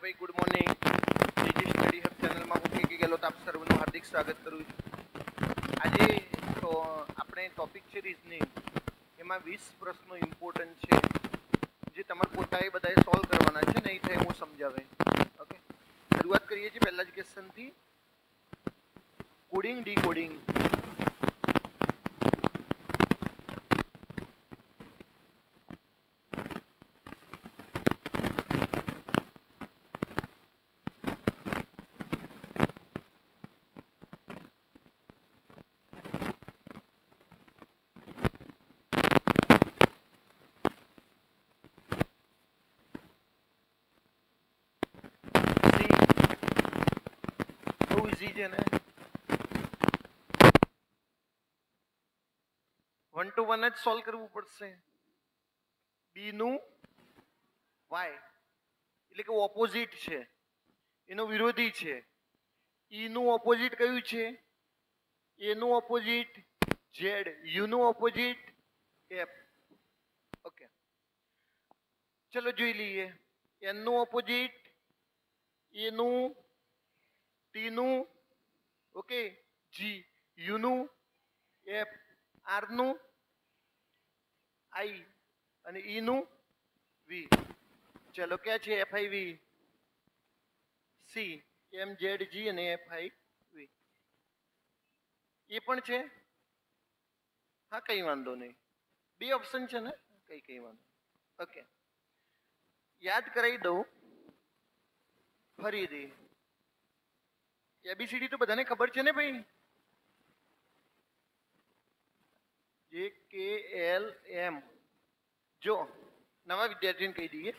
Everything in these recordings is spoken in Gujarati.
ભાઈ good morning. DG study hub ચેનલમાં હું કે ગેલોત આપ સર્વનું હાર્દિક સ્વાગત કરું છું. આજે તો આપણે ટોપિક છે રીઝનિંગ. એમાં 20 પ્રશ્નો ઇમ્પોર્ટન્ટ છે જે તમારે પોતાએ બધાએ સોલ્વ કરવાના છે. નહીં થાય હું સમજાવે. ઓકે, શરૂઆત કરીએ છીએ પહેલા જ ક્વેશ્ચનથી. Coding decoding. છે ને 1 to 1 જ સોલ્વ કરવું પડશે. બી નું વાય એટલે કે ઓપોઝિટ છે, એનો વિરોધી છે. ઈ નું ઓપોઝિટ કયું છે? એ નું ઓપોઝિટ ઝેડ, યુ નું ઓપોઝિટ એફ. ઓકે, ચલો જોઈ લઈએ. એન નું ઓપોઝિટ એ નું ટી નું ઓકે જી, યુ નું એફ, આર નું આઈ અને ઈ નું વી. ચલો ક્યાં છે? F I V C, M Z G અને એફ આઈ વી. એ પણ છે. હા, કઈ વાંધો નહીં. બે ઓપ્શન છે ને, કઈ વાંધો. ઓકે, યાદ કરાવી દઉં ફરીથી. એબીસીડી તો બધાને ખબર છે ને ભાઈ. જે કે એલ એમ. જો નવા વિદ્યાર્થીને કહી દઈએ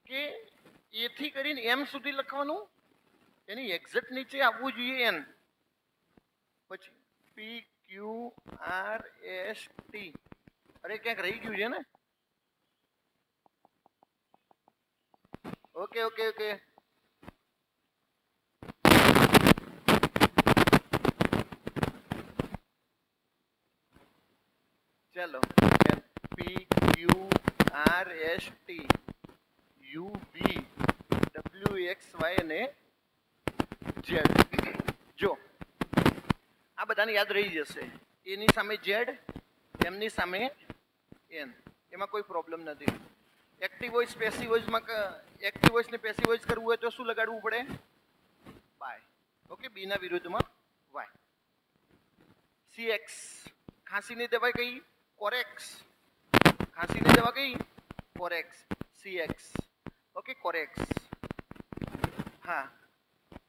કે એ થી કરીને એમ સુધી લખવાનું, એની એક્ઝેક્ટ નીચે આવવું જોઈએ એન. પછી પી ક્યુ આર એસ ટી. અરે ક્યાંક રહી ગયું છે ને. ઓકે ઓકે ઓકે, ચલો. P Q R S T U V W X Y અને ઝેડ. જો આ બધાને યાદ રહી જશે. એની સામે ઝેડ, એમની સામે એન. એમાં કોઈ પ્રોબ્લેમ નથી. એક્ટિવ વોઇસ પેસિવ વોઇસમાં એક્ટિવ વોઇસ ને પેસિવ વોઇસ કરવું હોય તો શું લગાડવું પડે? બાય. ઓકે, બી ના વિરુદ્ધમાં વાય. સી એક્સ, ખાંસીની દવા કઈ? કોરેક્સ. ખાંસીની દવા કઈ? Corex. C x. Okay, Corex. હા,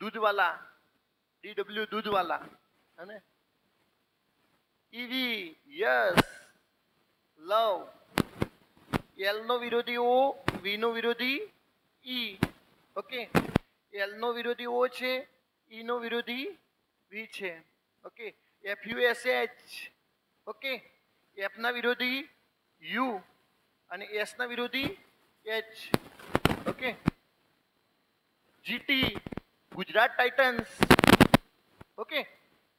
દૂધવાલા DW દૂધવાલા. અને ઈવી યસ લવ. એલ નો વિરોધી ઓ, વી નો વિરોધી ઈ. ઓકે, એલ નો વિરોધી ઓ છે, ઈ નો વિરોધી વી છે. Okay, F U S H. Okay, F ના વિરોધી યુ અને એસ ના વિરોધી H. Okay, GT Gujarat Titans. Okay,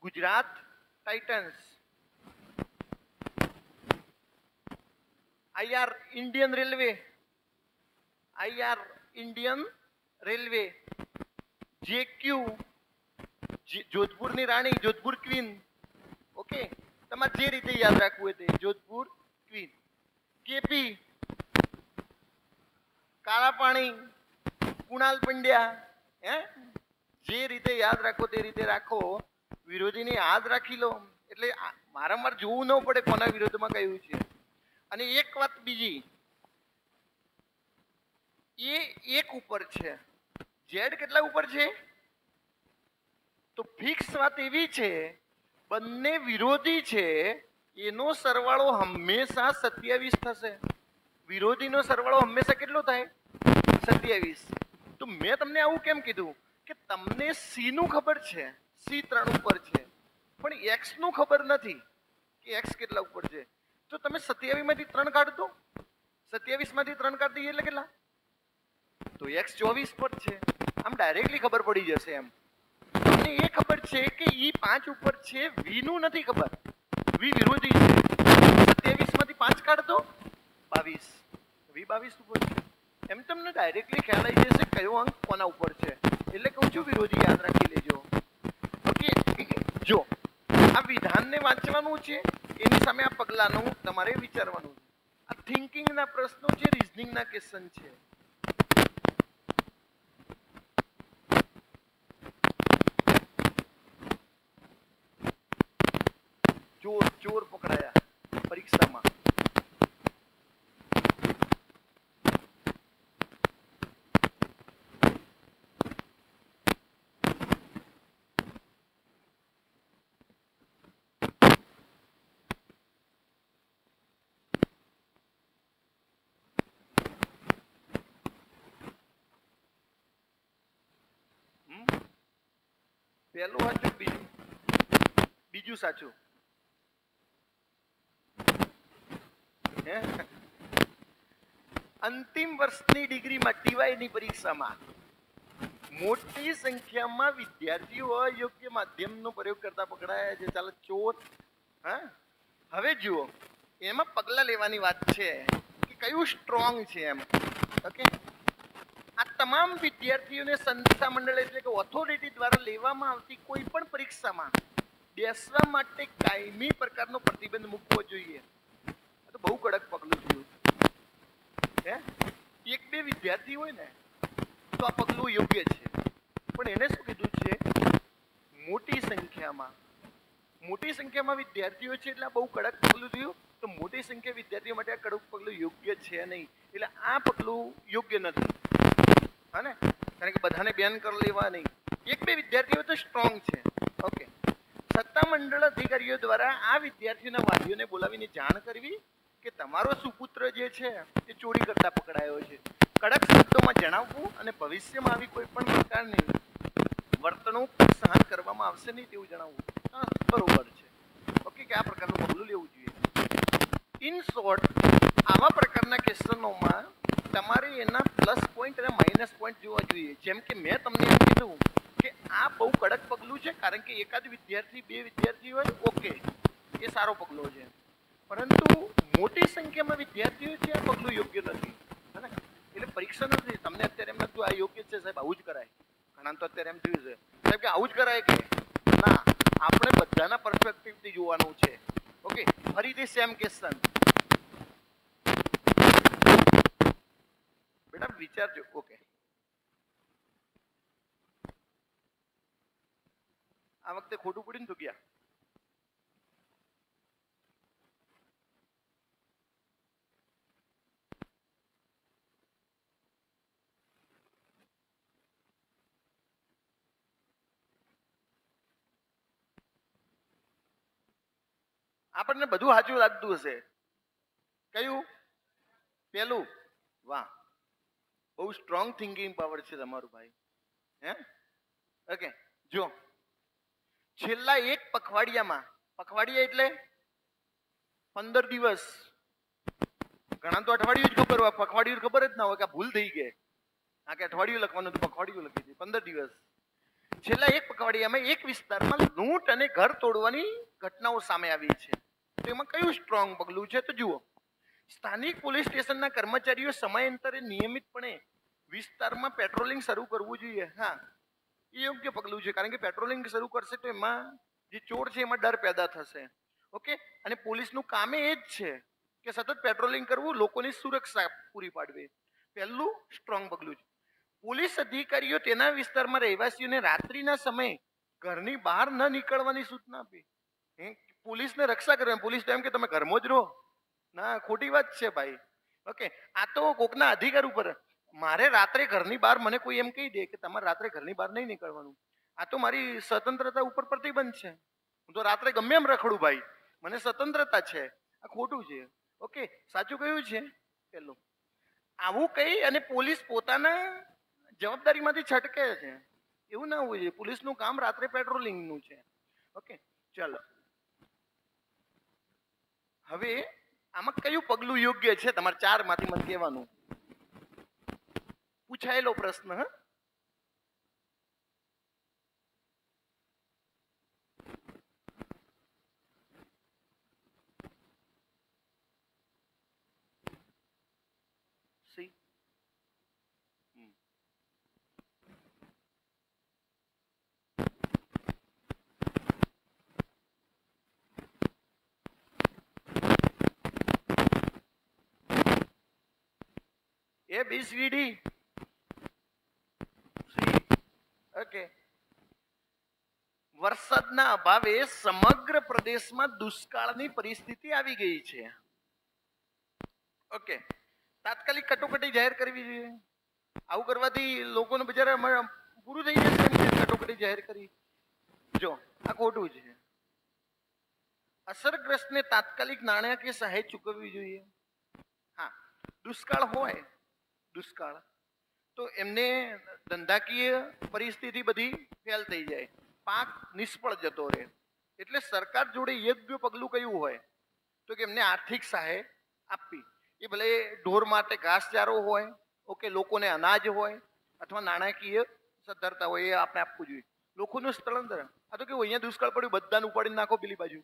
Gujarat Titans. IR Indian Railway. IR Indian Railway. JQ જોધપુરની રાણી, જોધપુર ક્વીન. ઓકે, તમારે જે રીતે યાદ રાખવું હોય તે. જોધપુર ક્વીન. કેપી કાળા પાણી, કુણાલ પંડ્યા. હે, જે રીતે યાદ રાખો તે રીતે રાખો. વિરોધીને યાદ રાખી લો એટલે વારંવાર જોવું ન પડે કોના વિરોધમાં કયું છે. અને એક વાત બીજી, એ એક ઉપર છે, ઝેડ કેટલા ઉપર છે? તો ફિક્સ વાત એવી છે, બંને વિરોધી છે, એનો સરવાળો હંમેશા 27 થશે. વિરોધીનો સરવાળો હંમેશા કેટલો થાય? 27. તો મેં તમને આવું કેમ કીધું કે તમને સી નું ખબર છે, સી 3 ઉપર છે, પણ એક્સ નું ખબર નથી કે એક્સ કેટલા ઉપર છે. તો તમે 27 માંથી 3 કાઢ દો. 27 માંથી 3 કાઢ દઈએ એટલે કેટલા? તો એક્સ 24 પર છે. આમ ડાયરેક્ટલી ખબર પડી જશે. એમ તમને એ ખબર છે કે ઈ 5 ઉપર છે, વી નું નથી ખબર, વી વિરોધી છે. 27 માંથી 5 કાઢ દો, 22. વી 22 ઉપર છે. એમ તમને ડાયરેક્ટલી ખ્યાલ આવી જશે કયો અંક કોના ઉપર છે. એટલે કહું છું વિરોધી યાદ રાખી લેજો. ઓકે, જો આ વિધાનને વાંચવાનું છે, એની સામે આ પગલાનું તમારે વિચારવાનું છે. આ થિંકિંગના પ્રશ્નો છે, રીઝનિંગના ક્વેશ્ચન છે. ચોર પકડાયા પરીક્ષામાં. પહેલું સાચું, બીજું સાચું. અંતિમ વર્ષની ડિગ્રીમાં ટીવાયની પરીક્ષામાં મોટી સંખ્યામાં વિદ્યાર્થીઓ અયોગ્ય માધ્યમનો પ્રયોગ કરતા પકડાયા છે. ચાલો ચોર. હા, હવે જુઓ એમાં પગલા લેવાની વાત છે કે કયું સ્ટ્રોંગ છે એમ. ઓકે, આ તમામ વિદ્યાર્થીઓને સંસ્થા મંડળ એટલે કે ઓથોરિટી દ્વારા લેવામાં આવતી કોઈ પણ પરીક્ષામાં બેસવા માટે કાયમી પ્રકારનો પ્રતિબંધ મૂકવો જોઈએ. આ તો બહુ કડક પગલું થયું. એક બે વિદ્યાર્થી હોય ને તો આ પગલું યોગ્ય છે, પણ એને શું કીધું છે? મોટી સંખ્યામાં વિદ્યાર્થીઓ છે એટલે આ બહુ કડક પગલું થયું. તો મોટી સંખ્યા વિદ્યાર્થીઓ માટે આ કડક પગલું યોગ્ય છે નહીં, એટલે આ પગલું યોગ્ય નથી. હા ને, કારણ કે બધાને બેન કરી લેવા નહીં. એક બે વિદ્યાર્થીઓ તો સ્ટ્રોંગ છે. ઓકે, સત્તામંડળ અધિકારીઓ દ્વારા આ વિદ્યાર્થીઓના વાલીઓને બોલાવીને જાણ કરવી કે તમારો સુપુત્ર જે છે એ ચોરી કરતા પકડાયો છે. કડક શબ્દોમાં જણાવવું અને ભવિષ્યમાં આવી કોઈ પણ પ્રકારની વર્તણૂક સહન કરવામાં આવશે નહીં તેવું જણાવવું. બરોબર છે. ઓકે, કે આ પ્રકારનું પગલું લેવું જોઈએ. ઇન શોર્ટ, આવા પ્રકારના ક્વેશ્ચનોમાં તમારે એના પ્લસ પોઈન્ટ અને માઇનસ પોઈન્ટ જોવા જોઈએ. જેમ કે મેં તમને એમ કીધું કે આ બહુ કડક પગલું છે, કારણ કે એકાદ વિદ્યાર્થી બે વિદ્યાર્થી હોય, ઓકે, એ સારો પગલો છે. પરંતુ મોટી સંખ્યામાં વિદ્યાર્થીઓ છે, આ પગલું યોગ્ય નથી. એટલે પરીક્ષા નથી. તમને અત્યારે એમ નથી આ યોગ્ય છે સાહેબ, આવું જ કરાય. ઘણા તો અત્યારે એમ થયું છે સાહેબ કે આવું જ કરાય કે ના, આપણે બધાના પર્સપેક્ટિવથી જોવાનું છે. ઓકે, ફરીથી સેમ ક્વેશ્ચન. બેટા વિચારજો. ઓકે, આ વખતે ખોટું પડ્યું ને તો ગયા. આપણને બધું સાચું લાગતું હશે. કયું? પેલું. વાહ, બહુ સ્ટ્રોંગ થિંકિંગ પાવર છે તમારું ભાઈ. ઓકે, જો છેલ્લા એક પખવાડિયામાં, પખવાડિયા એટલે 15 દિવસ, ઘણા તો અઠવાડિયું જ ખબર હોય, પખવાડિયું ખબર જ ના હોય કે ભૂલ થઈ ગઈ. આ કે અઠવાડિયું લખવાનું હતું, પખવાડિયું લખી દીધું. 15 દિવસ. છેલ્લા એક પખવાડિયામાં એક વિસ્તારમાં લૂંટ અને ઘર તોડવાની ઘટનાઓ સામે આવી છે. તો એમાં કયું સ્ટ્રોંગ પગલું છે? તો જુઓ, સ્થાનિક પોલીસ સ્ટેશનના કર્મચારીઓ સમયાંતરે નિયમિતપણે વિસ્તારમાં પેટ્રોલિંગ શરૂ કરવું જોઈએ. હા, એ યોગ્ય પગલું છે, કારણ કે પેટ્રોલિંગ શરૂ કરશે તો એમાં જે ચોર છે એમાં ડર પેદા થશે. ઓકે, અને પોલીસનું કામ એ જ છે કે સતત પેટ્રોલિંગ કરવું, લોકોની સુરક્ષા પૂરી પાડવી. પહેલું સ્ટ્રોંગ પગલું છે. પોલીસ અધિકારીઓ તેના વિસ્તારમાં રહેવાસીઓને રાત્રિના સમયે ઘરની બહાર ન નીકળવાની સૂચના આપી. પોલીસને રક્ષા કરે. પોલીસ તો એમ કે તમે ઘરમાં જ રહો. ના, ખોટી વાત છે ભાઈ. ઓકે, આ તો કોકના અધિકાર ઉપર. મારે રાત્રે ઘરની બહાર મને કોઈ એમ કહી દે કે તમારે રાત્રે ઘરની બહાર નહીં નીકળવાનું, આ તો મારી સ્વતંત્રતા ઉપર પ્રતિબંધ છે. હું તો રાત્રે ગમે એમ રખડું ભાઈ, મને સ્વતંત્રતા છે. આ ખોટું છે. ઓકે, સાચું કયું છે? પેલું. આવું કહી અને પોલીસ પોતાના જવાબદારીમાંથી છટકે છે. એવું ના હોવું જોઈએ. પોલીસનું કામ રાત્રે પેટ્રોલિંગનું છે. ઓકે, ચાલો હવે આમાં કયું પગલું યોગ્ય છે? તમારે 4 માંથી મને કહેવાનું. પૂછાયેલો પ્રશ્ન. C A B C D C. Okay. વરસાદના અભાવે સમગ્ર પ્રદેશમાં દુષ્કાળની પરિસ્થિતિ આવી ગઈ છે. ઓકે. તાત્કાલિક કટોકટી જાહેર કરવી જોઈએ. આવું કરવાથી લોકોને બિચારા પૂરું થઈ જશે એમ કે કટોકટી જાહેર કરી. જો આ ખોટું છે. અસરગ્રસ્તને તાત્કાલિક નાણાકીય સહાય ચૂકવવી જોઈએ. હા, દુષ્કાળ હોય દુષ્કાળ તો એમને ધંધાકીય પરિસ્થિતિ બધી ફેલ થઈ જાય, પાક નિષ્ફળ જતો રહે. એટલે સરકાર જોડે યોગ્ય પગલું કયું હોય તો કે એમને આર્થિક સહાય આપવી. એ ભલે ઢોર માટે ઘાસચારો હોય, ઓકે, લોકોને અનાજ હોય અથવા નાણાકીય સદ્ધરતા હોય, એ આપણે આપવું જોઈએ. લોકોનું સ્થળાંતર, આ તો કેવું અહીંયા દુષ્કાળ પડ્યું બધાને ઉપાડીને નાખો પેલી બાજુ,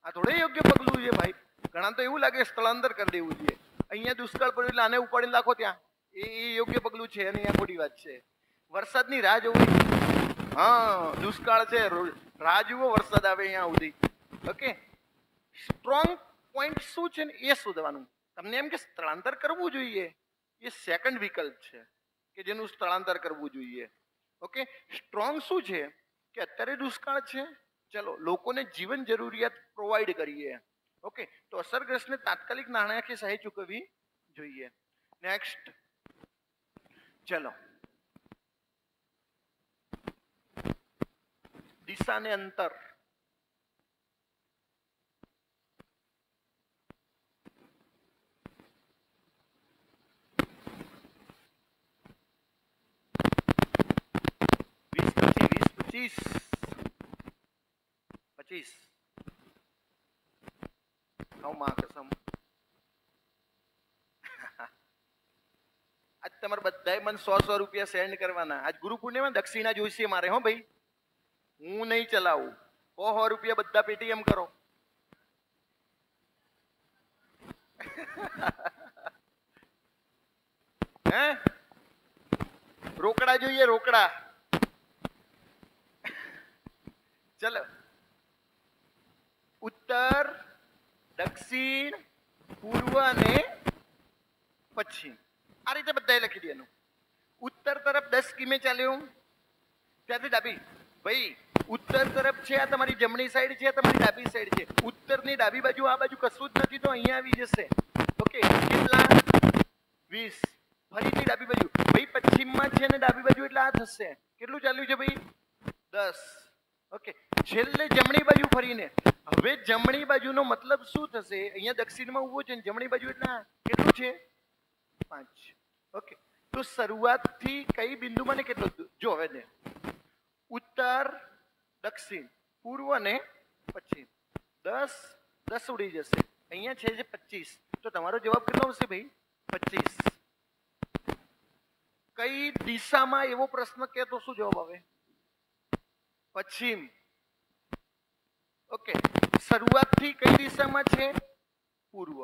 આ થોડે યોગ્ય પગલું છે ભાઈ. ઘણા તો એવું લાગે સ્થળાંતર કરી દેવું જોઈએ. અહીંયા દુષ્કાળ પડ્યું એટલે આને ઉપાડીને નાખો ત્યાં, એ યોગ્ય પગલું છે અને આ ખોટી વાત છે. વરસાદની રાહ જોવી, હા દુષ્કાળ છે, રાહ જુઓ વરસાદ આવે અહીંયા સુધી. ઓકે, સ્ટ્રોંગ પોઈન્ટ શું છે ને એ શોધવાનું. તમને એમ કે સ્થળાંતર કરવું જોઈએ, એ સેકન્ડ વિકલ્પ છે કે જેનું સ્થળાંતર કરવું જોઈએ. ઓકે, સ્ટ્રોંગ શું છે કે અત્યારે દુષ્કાળ છે, ચલો લોકોને જીવન જરૂરિયાત પ્રોવાઈડ કરીએ. ઓકે, તો અસરગ્રસ્તને તાત્કાલિક નાણાકીય સહાય ચૂકવવી જોઈએ. નેક્સ્ટ, ચલો દિશા ને અંતર. પચીસ આજ તમારે બધાએ મને 100 રૂપિયા સેન્ડ કરવાના. આજ ગુરુ પૂર્ણિમા, દક્ષિણા જોઈશે મારે. હો ભાઈ, હું નહીં ચલાવું. 100 રૂપિયા બધા પેટીએમ કરો. હે, રોકડા જોઈએ, રોકડા. ચલો, ઉત્તર, દક્ષિણ, પૂર્વ અને પશ્ચિમ, આ રીતે બધાએ લખી દેવાનું. ઉત્તર તરફ 10 કિમી ચાલ્યો, ત્યાંથી ડાબી. ભાઈ ઉત્તર તરફ છે, આ તમારી જમણી સાઈડ છે, આ તમારી ડાબી સાઈડ છે. ઉત્તરની ડાબી બાજુ આ બાજુ કશું જ નથી તો અહીંયા આવી જશે. ઓકે, કેટલા? 20. ફરીથી ડાબી બાજુ, ભાઈ પશ્ચિમમાં છે ને ડાબી બાજુ એટલે આ થશે. કેટલું ચાલ્યું છે ભાઈ? 10. ઓકે, છેલ્લે જમણી બાજુ ફરીને. હવે જમણી બાજુનો મતલબ શું થશે? અહીંયા દક્ષિણમાં ઉભો છે ને જમણી બાજુ એટલે કેટલું છે? 5. ઓકે, તો શરૂઆતથી કઈ બિંદુમાં ને કેટલો? જો હવે ને ઉત્તર, દક્ષિણ, પૂર્વ અને પશ્ચિમ. 10 10 ઉડી જશે. અહીંયા છે 25, તો તમારો જવાબ કેટલો આવશે ભાઈ? 25. કઈ દિશામાં એવો પ્રશ્ન કે તો શું જવાબ આવે? પશ્ચિમ. ઓકે, શરૂઆતથી કઈ દિશામાં છે? પૂર્વ.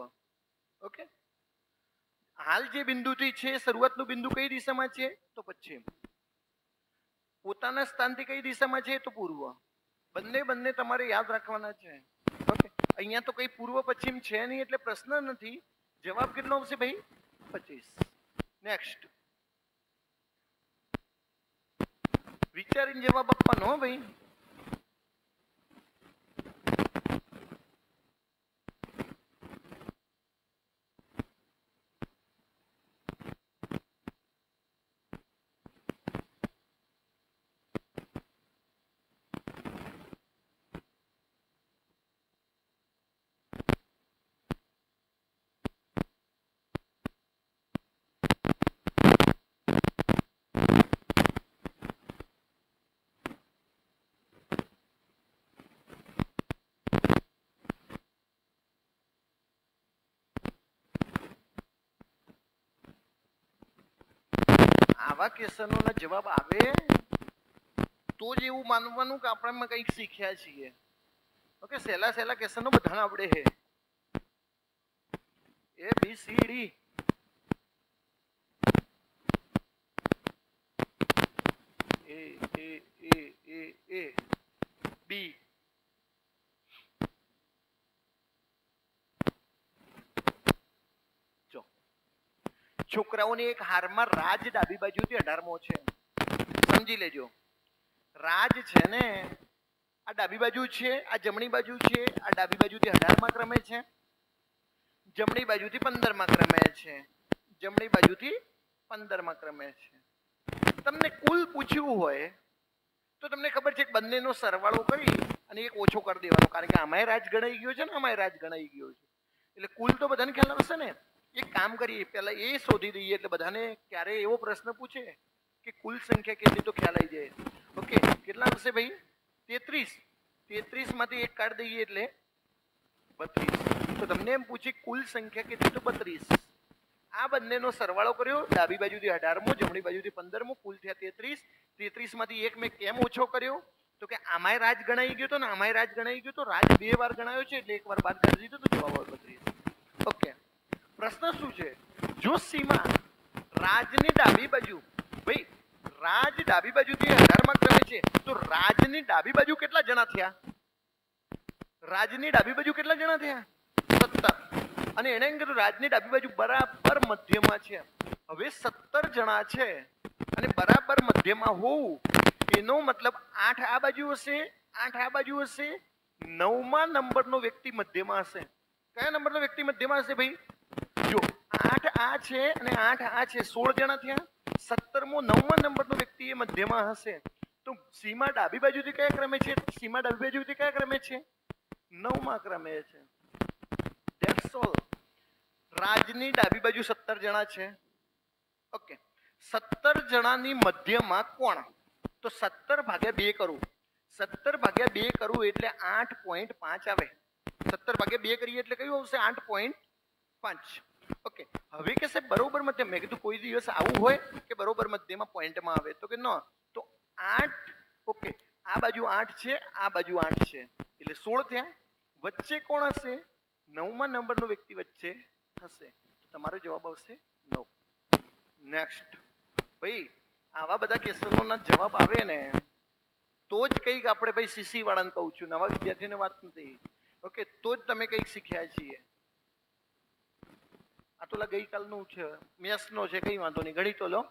ઓકે, હાલ જે બિંદુથી છે શરૂઆતનું બિંદુ કઈ દિશામાં છે? તો પશ્ચિમ. પોતાના સ્થાનથી કઈ દિશામાં છે? તો પૂર્વ. બંને તમારે યાદ રાખવાના છે. ઓકે, અહીંયા તો કઈ પૂર્વ પશ્ચિમ છે નહીં એટલે પ્રશ્ન નથી. જવાબ કેટલો આવશે ભાઈ? 25. નેક્સ્ટ, વિચારીને જવાબ આપવાનો હો ભાઈ. આવા ક્વેશ્ચનોના જવાબ આવે તો જ એવું માનવાનું કે આપણે કંઈક શીખ્યા છીએ. ઓકે, સહેલા ક્વેશ્ચનો બધાને આવડે છે. એ બી સી ડી, એ એ એ એ એ બી. જો છોકરાઓની એક હારમાં રાજ ડાબી બાજુથી 18મો છે. સમજી લેજો. રાજ છે ને આ ડાબી બાજુ છે, આ જમણી બાજુ છે, આ ડાબી બાજુથી 18મા ક્રમે છે, જમણી બાજુથી 15મા ક્રમે છે, જમણી બાજુથી 15મા ક્રમે છે. તમને કુલ પૂછ્યું હોય તો તમને ખબર છે કે બંનેનો સરવાળો કરી અને એક ઓછો કરી દેવાનો, કારણ કે આમાંય રાજ ગણાઈ ગયો છે ને આમાંય રાજ ગણાઈ ગયો છે, એટલે કુલ તો બધાને ખ્યાલ આવશે ને. એક કામ કરીએ, પહેલા એ શોધી દઈએ એટલે બધાને ક્યારે એવો પ્રશ્ન પૂછે કે કુલ સંખ્યા કેટલી તો ખ્યાલ આવી જાય. ઓકે, કેટલા આવશે ભાઈ? 33. 33 માંથી એક કાઢી દઈએ એટલે 32. તો તમને એમ પૂછે કુલ સંખ્યા કેટલી તો 32. આ બંનેનો સરવાળો કર્યો, ડાબી બાજુથી 18મો, જમણી બાજુથી 15મો, કુલ થયા 33. 33 માંથી એક મેં કેમ ઓછો કર્યો તો કે આમાંય રાજ ગણાઈ ગયો તો ને આમાંય રાજ ગણાઈ ગયો તો. રાજ 2 વાર ગણાયો છે એટલે એક વાર બાદ કરી દીધો તો જવાબ આવે 32. ઓકે, પ્રશ્ન શું છે? જો સીમા રાજની ડાબી બાજુ, ભાઈ રાજ ડાબી બાજુથી 18મા ક્રમે છે તો રાજની ડાબી બાજુ કેટલા જણા થયા? રાજની ડાબી બાજુ કેટલા જણા થયા? 17. અને એને એમ કીધું રાજની ડાબી બાજુ બરાબર મધ્યમાં છે. હવે 17 જણા છે અને બરાબર મધ્યમાં હોવું એનો મતલબ 8 આ બાજુ હશે, 8 આ બાજુ હશે, 9મા નંબરનો વ્યક્તિ મધ્યમાં હશે. કયા નંબરનો વ્યક્તિ મધ્યમાં હશે ભાઈ? જો 8 આ છે અને 8 આ છે, 16 જણા થયા. 17મો 9મા નંબરનો વ્યક્તિ એ મધ્યમાં હશે. તો સીમા ડાબી બાજુથી કયા ક્રમે છે? સીમા ડાબી બાજુથી કયા ક્રમે છે? 9મા ક્રમે છે. That's all. રાજની ડાબી બાજુ 17 જણા છે. ઓકે, 17 જણાની મધ્યમાં કોણ? તો 17 ભાગ્યા 2 કરું. 17 ભાગ્યા 2 કરું એટલે 8.5 આવે. 17 ભાગ્યા 2 કરીએ એટલે કયું આવશે? 8.5. ઓકે, હવે કે સાહેબ બરોબર મધ્ય. મેં કીધું કોઈ દિવસ આવું હોય કે બરોબર મધ્યમાં પોઈન્ટમાં આવે તો કે ન. તો 8. ઓકે, આ બાજુ 8 છે, આ બાજુ 8 છે એટલે 16 થયા. વચ્ચે કોણ હશે? 9મા નંબરનો વ્યક્તિ વચ્ચે હશે. તમારો જવાબ આવશે 9. નેક્સ્ટ ભાઈ, આવા બધા ક્વેશ્ચનોના જવાબ આવે ને તો જ કંઈક આપણે ભાઈ સીસી વાળાને કહું છું, નવા વિદ્યાર્થીને વાત નથી. ઓકે, તો જ તમે કંઈક શીખ્યા છીએ. આ તો ગઈકાલનું છે, મેથ્સનો છે, કઈ વાંધો નહીં, ગણિતો લો.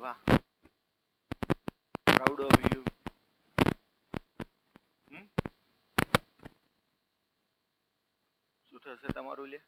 વાહ, પ્રાઉડ ઓફ યુ. શું થશે તમારું લે?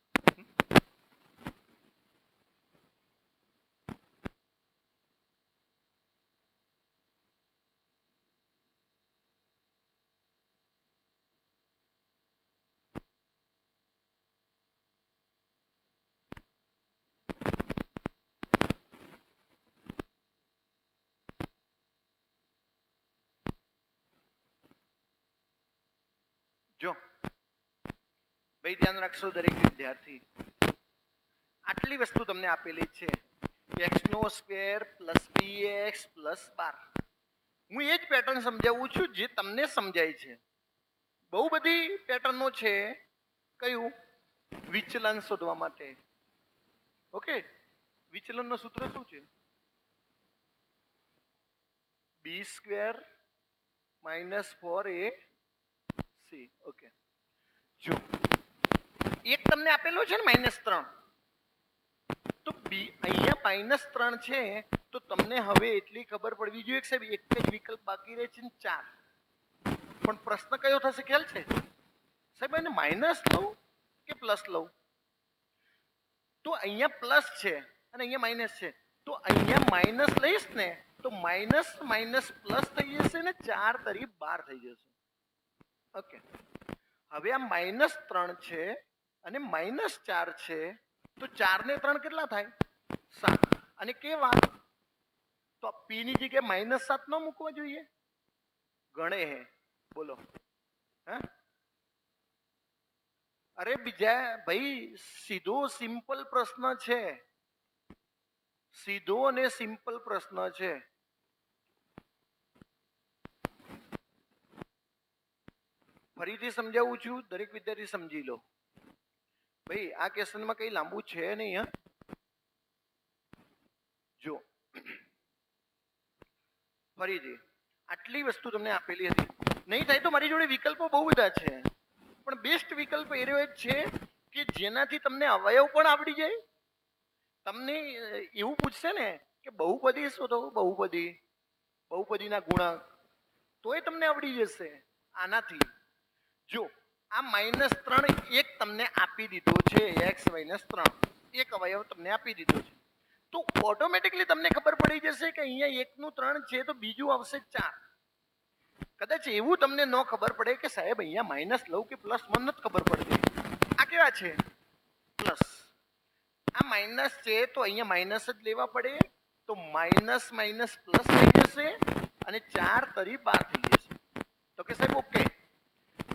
જો ભાઈ ધ્યાન રાખશો દરેક વિદ્યાર્થી, આટલી વસ્તુ તમને આપેલી છે. x² + bx + 12. હું એ જ પેટર્ન સમજાવું છું જે તમને સમજાય છે. બહુ બધી પેટર્નો છે. કયું? વિચલન શોધવા માટે. ઓકે, વિચલનનું સૂત્ર શું છે? b² - 4ac. ઓકે, જો એક તમને આપેલો છે ને -3, તો અહીંયા -3 છે તો તમને હવે એટલી ખબર પડવી જોઈએ કે સાહેબ એક જ વિકલ્પ બાકી રહે છે ને 4. પણ પ્રશ્ન કયો થશે ખ્યાલ છે સાહેબ? એને માઇનસ લઉં કે પ્લસ લઉં? તો અહીંયા પ્લસ છે અને અહીંયા માઇનસ છે, તો અહીંયા માઇનસ લઈશ ને તો માઇનસ માઇનસ પ્લસ થઈ જશે ને 4 તરી 12 થઈ જશે. ઓકે, હવે આ -3 છે અને -4 છે, તો 4 ને 3 કેટલા થાય? 7. અને કેવા? તો p ની જગ્યાએ -7 ન મૂકવા જોઈએ? ગણે હે, બોલો. હા, અરે બીજા ભાઈ સીધો સિમ્પલ પ્રશ્ન છે, સીધો અને સિમ્પલ પ્રશ્ન છે. ફરીથી સમજાવું છું, દરેક વિદ્યાર્થી સમજી લો. ભાઈ આ ક્વેશ્ચનમાં કઈ લાંબુ છે નહીં. હા જો ફરીથી આટલી વસ્તુ તમને આપેલી હતી, નહીં થાય તો મારી જોડે વિકલ્પો બહુ બધા છે, પણ બેસ્ટ વિકલ્પ એ રહ્યો છે કે જેનાથી તમને અવયવ પણ આવડી જાય. તમને એવું પૂછશે ને કે બહુપદી શોધો, બહુપદીના ગુણક, તોય તમને આવડી જશે આનાથી. જો આ -3 એક તમને આપી દીધો છે, x-3 એક અવયવ તમને આપી દીધો છે, તો ઓટોમેટિકલી તમને ખબર પડી જશે કે અહીંયા 1 નું 3 છે તો બીજું આવશે 4. કદાચ એવું તમને ન ખબર પડે કે સાહેબ અહીંયા માઇનસ લઉં કે પ્લસ, મને નથી ખબર પડતી. આ કેવા છે પ્લસ, આ માઇનસ છે તો અહીંયા માઇનસ જ લેવા પડે, તો માઇનસ માઇનસ પ્લસ થઈ જશે અને 4 તરી 12 થઈ જશે. તો કે સાહેબ ઓકે.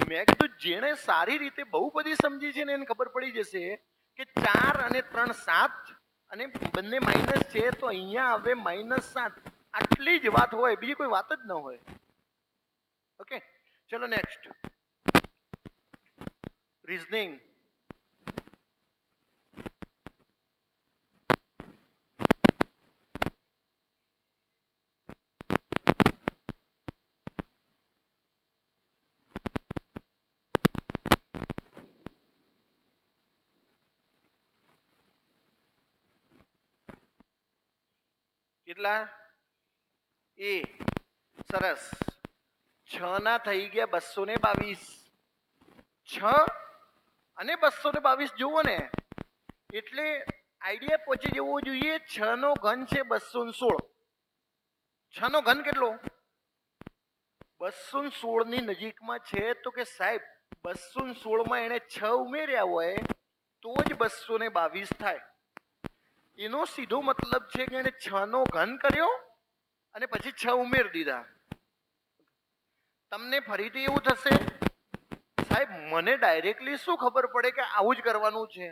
મેં કીધું જેણે સારી રીતે બહુપદી સમજી છે ને એને ખબર પડી જશે કે 4 અને 3 7 અને બંને માઇનસ છે તો અહીંયા હવે -7. આટલી જ વાત હોય, બીજી કોઈ વાત જ ન હોય. ઓકે ચલો નેક્સ્ટ રીઝનિંગ. કેટલા એ સરસ 6 ના થઈ ગયા 222. 6 અને 222 જુઓ ને એટલે આઈડિયા પહોંચી જવો જોઈએ. 6 નો ઘન છે 216. 6 નો ઘન કેટલો? 216 ની નજીકમાં છે, તો કે સાહેબ 216 માં એને 6 ઉમેર્યા હોય તો જ 222 થાય. એનો સીધો મતલબ છે કે એને 6 નો ઘન કર્યો અને પછી 6 ઉમેરી દીધા. તમને ફરીથી એવું થશે સાહેબ મને ડાયરેક્ટલી શું ખબર પડે કે આવું જ કરવાનું છે.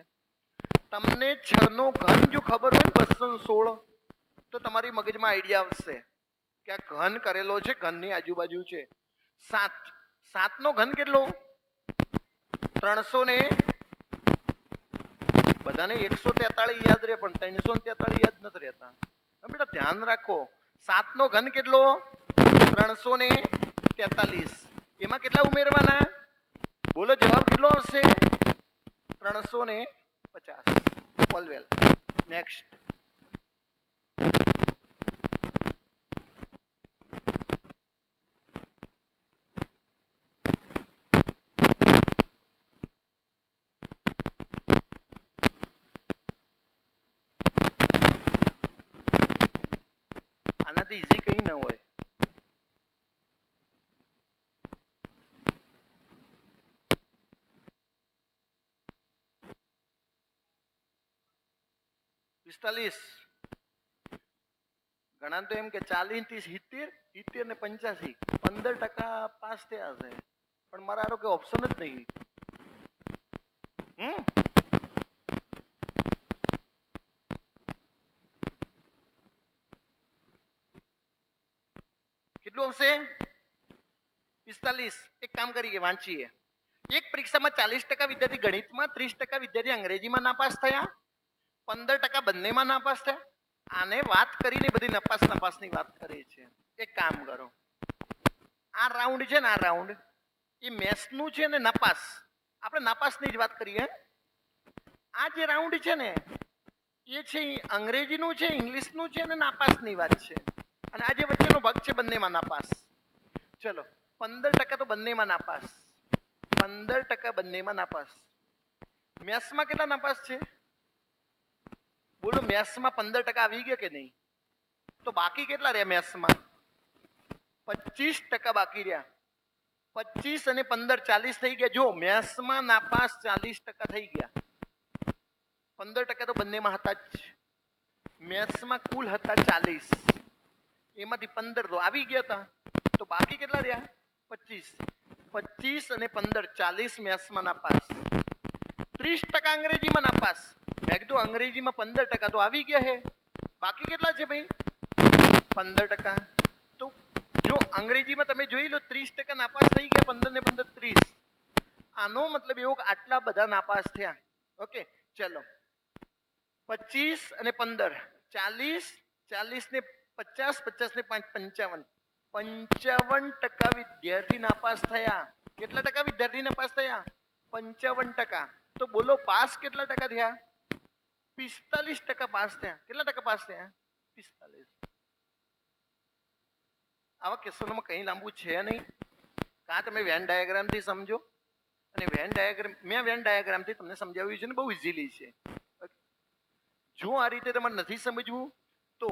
તમને 6 નો ઘન જો ખબર હોય 216 તો તમારી મગજમાં આઈડિયા આવશે કે આ ઘન કરેલો છે, ઘનની આજુબાજુ છે. 7 7 નો ઘન કેટલો? 300 ને બધાને 143 યાદ રહે પણ 343 યાદ નથી રહેતા. બેટા ધ્યાન રાખો. 7 નો ઘન કેટલો? 343. એમાં કેટલા ઉમેરવાના? બોલો જવાબ કેટલો આવશે? 350. All well. નેક્સ્ટ આનાથી ઈઝી કઈ ન હોય. ઘણા તો એમ કે 40 થી 70, 70 ને 85, 15% પાસ થયા છે, પણ મારા આરો કે ઓપ્શન જ નહીં. કેટલું આવશે? 45. એક કામ કરીએ, વાંચીએ. એક પરીક્ષામાં 40% વિદ્યાર્થી ગણિતમાં, 30% વિદ્યાર્થી અંગ્રેજીમાં નાપાસ થયા, 15% બંનેમાં નાપાસ થયા. આને વાત કરીને બધી નપાસની વાત કરે છે. એક કામ કરો, આ રાઉન્ડ છે ને, આ રાઉન્ડ એ મેથ્સનું છે ને નપાસ, આપણે નપાસની જ વાત કરીએ. આ જે રાઉન્ડ છે ને એ છે અંગ્રેજીનું છે, ઇંગ્લિશનું છે અને નાપાસની વાત છે. અને આ જે વચ્ચેનો ભાગ છે બંનેમાં નાપાસ. ચલો 15% તો બંનેમાં નાપાસ, 15% બંનેમાં નાપાસ. મેથ્સમાં કેટલા નાપાસ છે? બોલો મેથ્સમાં 15% આવી ગયા કે નહીં? તો બાકી કેટલા રહ્યા મેથ્સમાં? 25% બાકી રહ્યા. 25 અને 15 40 થઈ ગયા. જો મેથ્સમાં નાપાસ 40% થઈ ગયા. 15% તો બંનેમાં હતા જ. મેથ્સમાં કુલ હતા 40, એમાંથી 15 તો આવી ગયા હતા, તો બાકી કેટલા રહ્યા? 25. 25 અને 15 40 મેથ્સમાં નાપાસ. 30% અંગ્રેજીમાં નાપાસ. મેં કીધું અંગ્રેજીમાં 15% તો આવી ગયા હે, બાકી કેટલા છે ભાઈ? 15%. તો જો અંગ્રેજીમાં તમે જોઈ લો 30% નાપાસ થઈ ગયા, 15 ને 15 30. આનો મતલબ એવો કે આટલા બધા નાપાસ થયા. ઓકે, ચલો 25 અને 15 40, 40 ને 50, 50 ને 5 55. 55% વિદ્યાર્થી નાપાસ થયા. કેટલા ટકા વિદ્યાર્થી નાપાસ થયા? 55%. તો બોલો પાસ કેટલા ટકા થયા? 45% પાસ થયા. કેટલા ટકા પાસ થયા? 45. આવા ક્વેશ્ચનોમાં કંઈ લાંબુ છે નહીં. કાં તમે વેન ડાયાગ્રામથી સમજો, અને વેન ડાયાગ્રામથી તમને સમજાવ્યું છે ને, બહુ ઇઝીલી છે. જો આ રીતે તમારે નથી સમજવું તો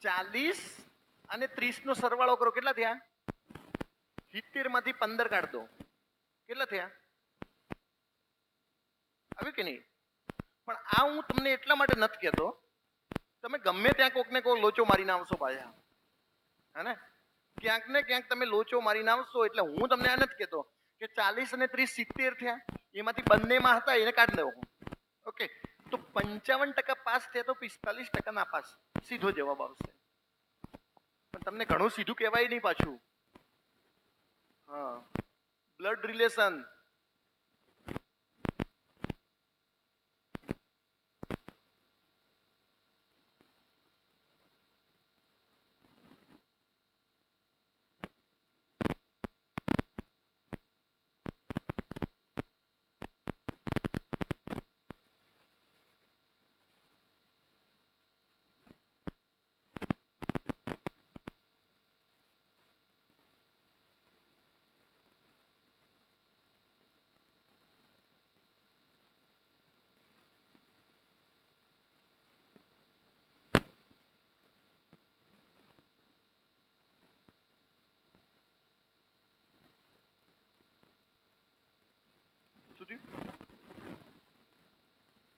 40 અને 30 નો સરવાળો કરો. કેટલા થયા? 70 માંથી 15 કાઢ દો. કેટલા થયા? આવ્યું કે નહીં? પણ આ હું તમને એટલા માટે નથી કહેતો, તમે ગમે ત્યાં કોક ને કોક લોચો મારીને આવશો પાછા, હે ને? ક્યાંક ને ક્યાંક તમે લોચો મારીને આવશો. એટલે હું તમને આ નથી કહેતો કે 40 અને 30 70 થયા, એમાંથી બંનેમાં હતા એને કાઢી દો. ઓકે, તો 55% પાસ થયા તો 45% નાપાસ. સીધો જવાબ આવશે. પણ તમને ઘણું સીધું કહેવાય નહીં પાછું. હા, બ્લડ રિલેશન.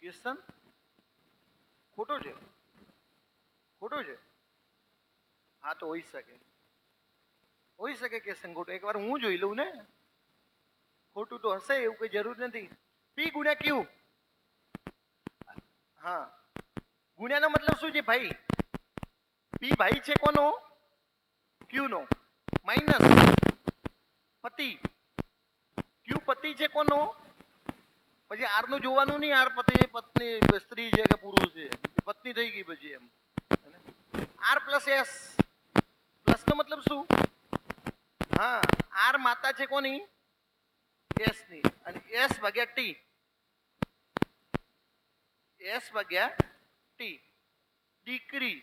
ક્વેશ્ચન ખોટો છે? ખોટો છે? હા, તો હોઈ શકે ક્વેશ્ચન ખોટો. એકવાર હું જોઈ લઉં ને. ખોટું તો હશે, એવું કઈ જરૂર નથી. પી ગુણ્યા ક્યુ. હા, ગુણ્યાનો મતલબ શું છે ભાઈ? પી ભાઈ છે કોનો? ક્યુ નો. માઇનસ પતિ. ક્યુ પતિ છે કોનો? પછી આર નું જોવાનું નહીં. આર પતિ પત્ની સ્ત્રી છે કે પુરુષ છે, પત્ની થઈ ગઈ પછી એમ. R plus S. પ્લસ નો મતલબ શું? હા, આર માતા છે કોની? એસ ની. અને એસ ભાગ્યા ટી. એસ ભાગ્યા ટી. દીકરી.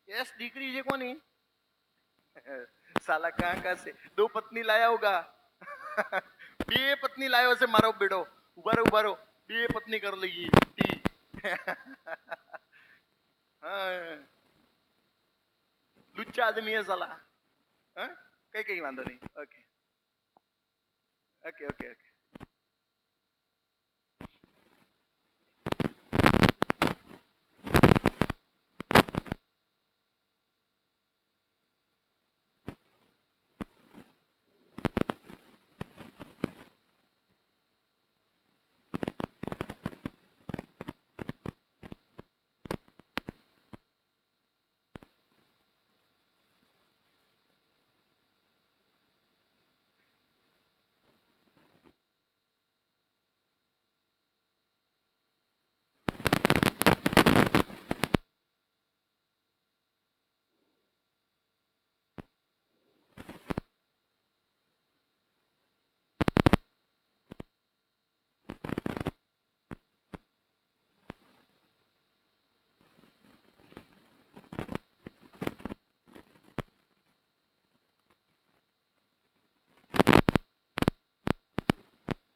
एस દીકરી છે કોની? साला कहाँ से दो पत्नी लाया होगा. બે પત્ની લાયો છે મારો બેડો. ઉભા રહો બે પત્ની कर लेगी टी. हाँ, લુચ્ચા આદમી है साला. हाँ, કઈ વાંધો નહીં. Okay okay okay okay.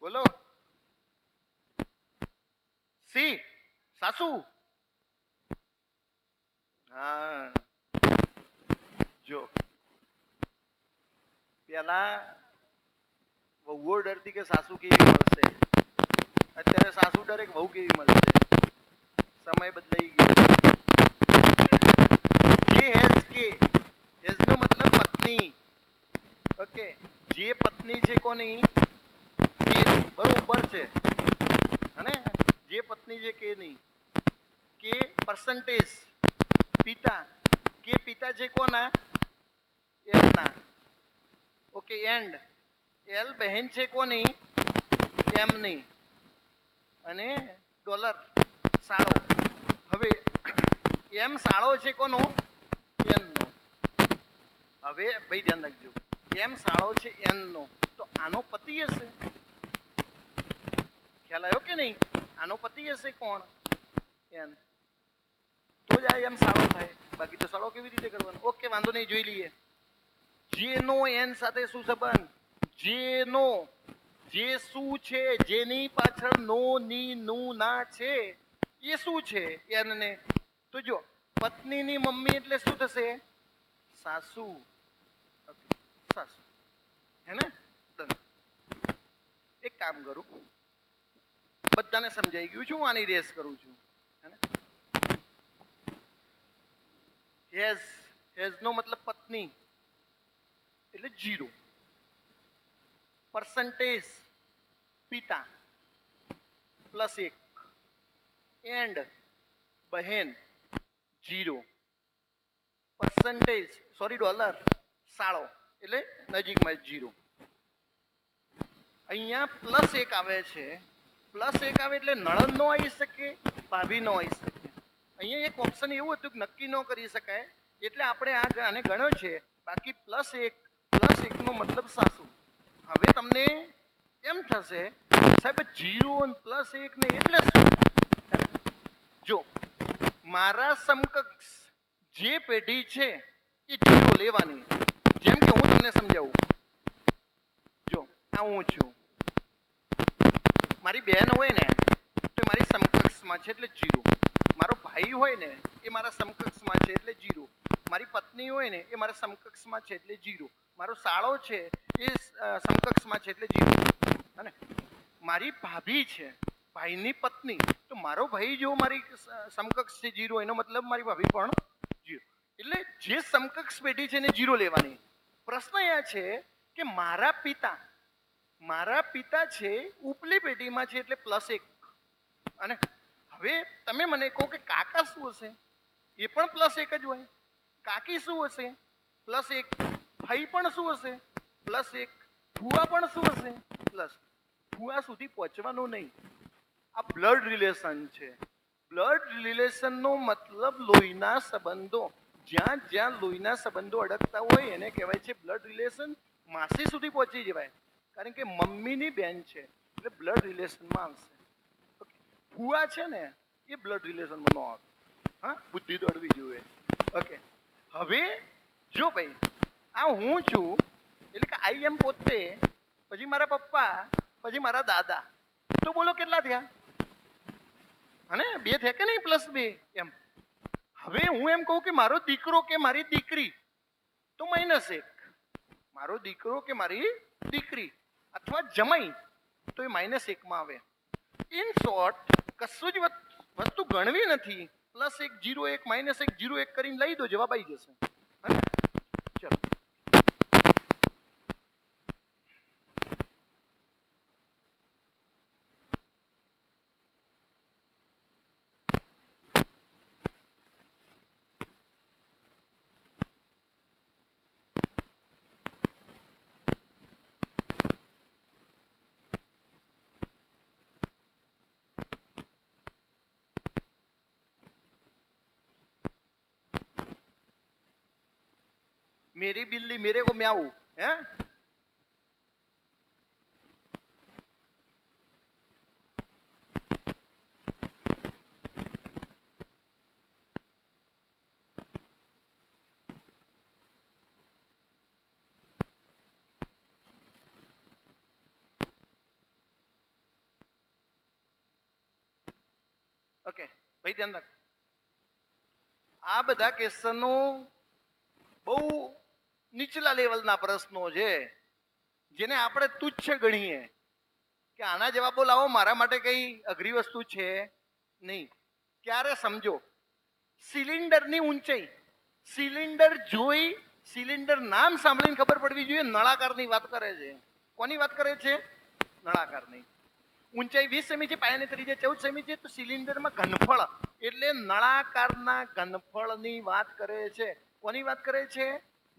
બોલો. સી સાસુ. હા, જો પેલા વહુઓ ડરતી કે સાસુ કેવી મળશે. અત્યારે સાસુ ડરે કે વહુ કેવી મળશે. સમય બદલાઈ ગયો. જે હેઝ કે હેઝ નો મતલબ પત્ની. ઓકે, જે પત્ની છે કોની? બરોબર છે. પત્ની છે કે નહીં, કે પર્સન્ટેજ પિતા, કે પિતા છે કોના, એમના. ઓકે, એન્ડ એલ બહેન છે કોની, એમની, અને ડોલર સાળો. હવે એમ સાળો છે કોનો, એનનો. હવે ભાઈ ધ્યાન રાખજો, એમ સાળો છે એનનો, તો આનો પતિ હશે. ખ્યાલ આવ્યો કે નહીં? આનો પતિ હશે કોણ, એન. તો જ આ એમ સાળો થાય, બાકી તો સાળો કેવી રીતે કરવાનો? ઓકે, વાંધો નહીં, જોઈ લઈએ. જેનો એન સાથે શું સંબંધ? જેનો, જે શું છે, જેની પાછળ નો, ની, નું, ના છે, એ શું છે એન ને? તો જો પત્નીની મમ્મી એટલે શું થશે? સાસુ. સાસુ, હે ને? એક કામ કરું, બધાને સમજાઈ ગયું છું, આની રેસ કરું છું. હેઝ, હેઝ નો મતલબ પત્ની એટલે 0. પર્સન્ટેજ પિતા +1, એન્ડ બહેન 0. પર્સન્ટેજ સોરી ડોલર સાળો એટલે નજીકમાં 0. અહીંયા +1 આવે છે, +1 આવે એટલે નણંદ નો આવી શકે, ભાભી નો આવી શકે. અહીંયા એક ઓપ્શન એવું હતું કે નક્કી ન કરી શકાય, એટલે આપણે આને ગણ્યો છે. બાકી +1 નો મતલબ સાસુ. હવે તમને એમ થશે સાહેબ 0 અને +1 ને એટલે શું? જો મારા સમકક્ષ જે પેઢી છે એ 0 લેવાની. જેમ કે હું તમને સમજાવું, જો આ હું છું, મારી બહેન હોય ને તો મારી સમકક્ષમાં છે એટલે 0. મારો ભાઈ હોય ને એ મારા સમકક્ષમાં છે એટલે 0. મારી પત્ની હોય ને એ મારા સમકક્ષમાં છે એટલે 0. મારો સાળો છે એ સમકક્ષમાં છે એટલે 0. અને મારી ભાભી છે, ભાઈની પત્ની, તો મારો ભાઈ જો મારી સમકક્ષ છે 0, એનો મતલબ મારી ભાભી પણ 0. એટલે જે સમકક્ષ પેઢી છે એને 0 લેવાની. પ્રશ્ન એ છે કે મારા પિતા છે ઉપલી પેઢીમાં છે એટલે +1. અને હવે તમે મને કહો કે કાકા શું હશે? એ પણ +1 જ હોય. કાકી શું હશે? +1. ભાઈ પણ શું હશે? +1. ફુવા પણ શું હશે? ફુવા સુધી પહોંચવાનું નહીં. આ બ્લડ રિલેશન છે. બ્લડ રિલેશનનો મતલબ લોહીના સંબંધો. જ્યાં જ્યાં લોહીના સંબંધો અડકતા હોય એને કહેવાય છે બ્લડ રિલેશન. માસી સુધી પહોંચી જવાય, કારણ કે મમ્મીની બેન છે એટલે બ્લડ રિલેશનમાં આવશે. ફુવા છે ને એ બ્લડ રિલેશનમાં ન આવે. હા, બુદ્ધિ દોડવી જોઈએ. ઓકે, હવે જો ભાઈ આ હું છું એટલે કે આઈ એમ પોતે, પછી મારા પપ્પા, પછી મારા દાદા, તો બોલો કેટલા થયા? અને 2 થયા કે નહીં? +2 એમ. હવે હું એમ કહું કે મારો દીકરો કે મારી દીકરી, તો -1. મારો દીકરો કે મારી દીકરી અથવા જમાઈ, તો એ -1 માં આવે. ઇન શોર્ટ, કશું જ વસ્તુ ગણવી નથી. +1 0 1 -1 0 1 કરીને લઈ દો, જવાબ આવી જશે. ચલો, मेरी बिल्ली मेरे को म्याऊ है. ઓકે ભાઈ, ધ્યાન રાખ. આ બધા ક્વેશ્ચનો બહુ નીચલા લેવલના પ્રશ્નો છે, જેને આપણે તુચ્છ ગણીએ કે આના જવાબો લાવો, મારા માટે કઈ અઘરી વસ્તુ છે નહીં. ક્યારે સમજો? સિલિન્ડરની ઊંચાઈ, સિલિન્ડર જોઈ, સિલિન્ડર નામ સાંભળીને ખબર પડવી જોઈએ નળાકારની વાત કરે છે. કોની વાત કરે છે? નળાકારની. ઊંચાઈ 20 સેમી છે, પાયાની ત્રિજ્યા 14 સેમી છે, તો સિલિન્ડરમાં ઘનફળ એટલે નળાકારના ઘનફળની વાત કરે છે. કોની વાત કરે છે?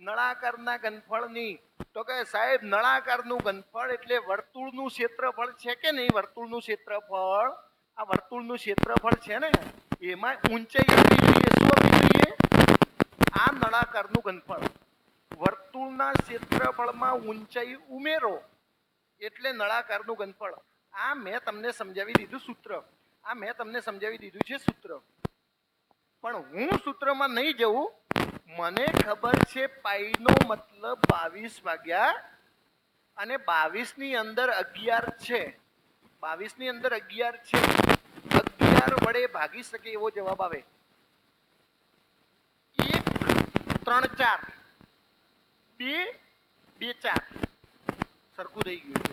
નળાકારના ઘનફળની. તો કે સાહેબ નળાકારનું ઘનફળ એટલે વર્તુળનું ક્ષેત્રફળ છે કે નહીં? વર્તુળનું ક્ષેત્રફળ, આ વર્તુળનું ક્ષેત્રફળ છે ને, એમાં ઊંચાઈ આપવી જોઈએ. શું આપવી જોઈએ? આ નળાકારનું ઘનફળ. વર્તુળના ક્ષેત્રફળમાં ઊંચાઈ ઉમેરો એટલે નળાકારનું ઘનફળ. આ મેં તમને સમજાવી દીધું સૂત્ર. આ મેં તમને સમજાવી દીધું છે સૂત્ર. પણ હું સૂત્રમાં નહીં જવું. મને ખબર છે પાઈનો મતલબ 22 ભાગ્યા અને 22 ની અંદર 11 છે. 22 ની અંદર 11 છે. 11 વડે ભાગી શકે એવો જવાબ આવે. 1 3 4 2 2 4 સરખું થઈ ગયું છે.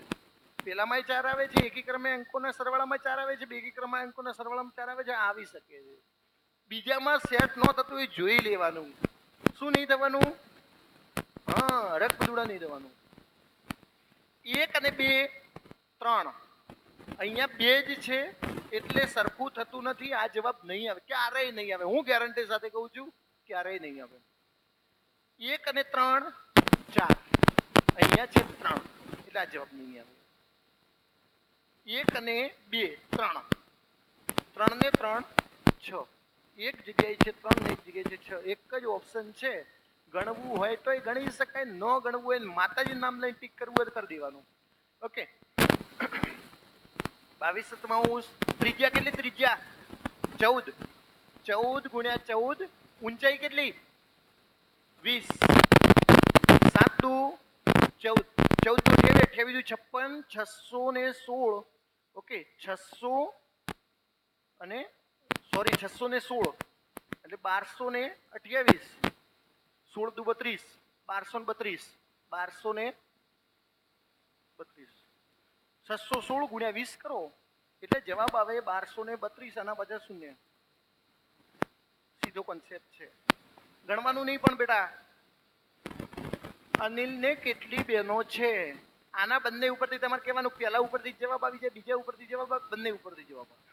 પેલામાં 4 આવે છે, એકી ક્રમે અંકોના સરવાળામાં 4 આવે છે, બેકી ક્રમે અંકોના સરવાળામાં 4 આવે છે. આવી શકે છે. બીજામાં સેટ ન થતું એ જોઈ લેવાનું. શું નહીં થવાનું? હા, રકબદુડા નહીં થવાનું. 1 અને 2 3 અહીંયા 2 જ છે એટલે સરખું થતું નથી. આ જવાબ નહીં આવે, ક્યારેય નહીં આવે. હું ગેરંટી સાથે કહું છું, ક્યારેય નહીં આવે. 1 અને 3 4 અહીંયા છે 3 એટલે આ જવાબ નહીં આવે. 1 અને 2 3 3 ને 3 6 એક જગ્યાએ છે 3 ને એક જગ્યાએ છે 6. એક જ ઓપ્શન છે. ગણવું હોય તો ગણી શકાય, ન ગણવું હોય માતાજી નામ લઈને ટીક કરવું હોય તો કરી દેવાનું. ઓકે. 22 ત્રિજ્યા કેટલી? ત્રિજ્યા 14. 14 ગુણ્યા 14 ઊંચાઈ કેટલી? 20. 7 દુ 14. 14 28 56 616. ઓકે, 600 અને સોરી 616 એટલે 1228. 16 દુ 32 1232 1232 616 ગુણ્યા 20 કરો એટલે જવાબ આવે 1232. આના બધા શૂન્ય. સીધો કોન્સેપ્ટ છે, ગણવાનું નહીં. પણ બેટા અનિલને કેટલી બહેનો છે? આના બંને ઉપરથી તમારે કહેવાનું. પહેલા ઉપરથી જવાબ આવી જાય, બીજા ઉપરથી જવાબ આવે, બંને ઉપરથી જવાબ આવે.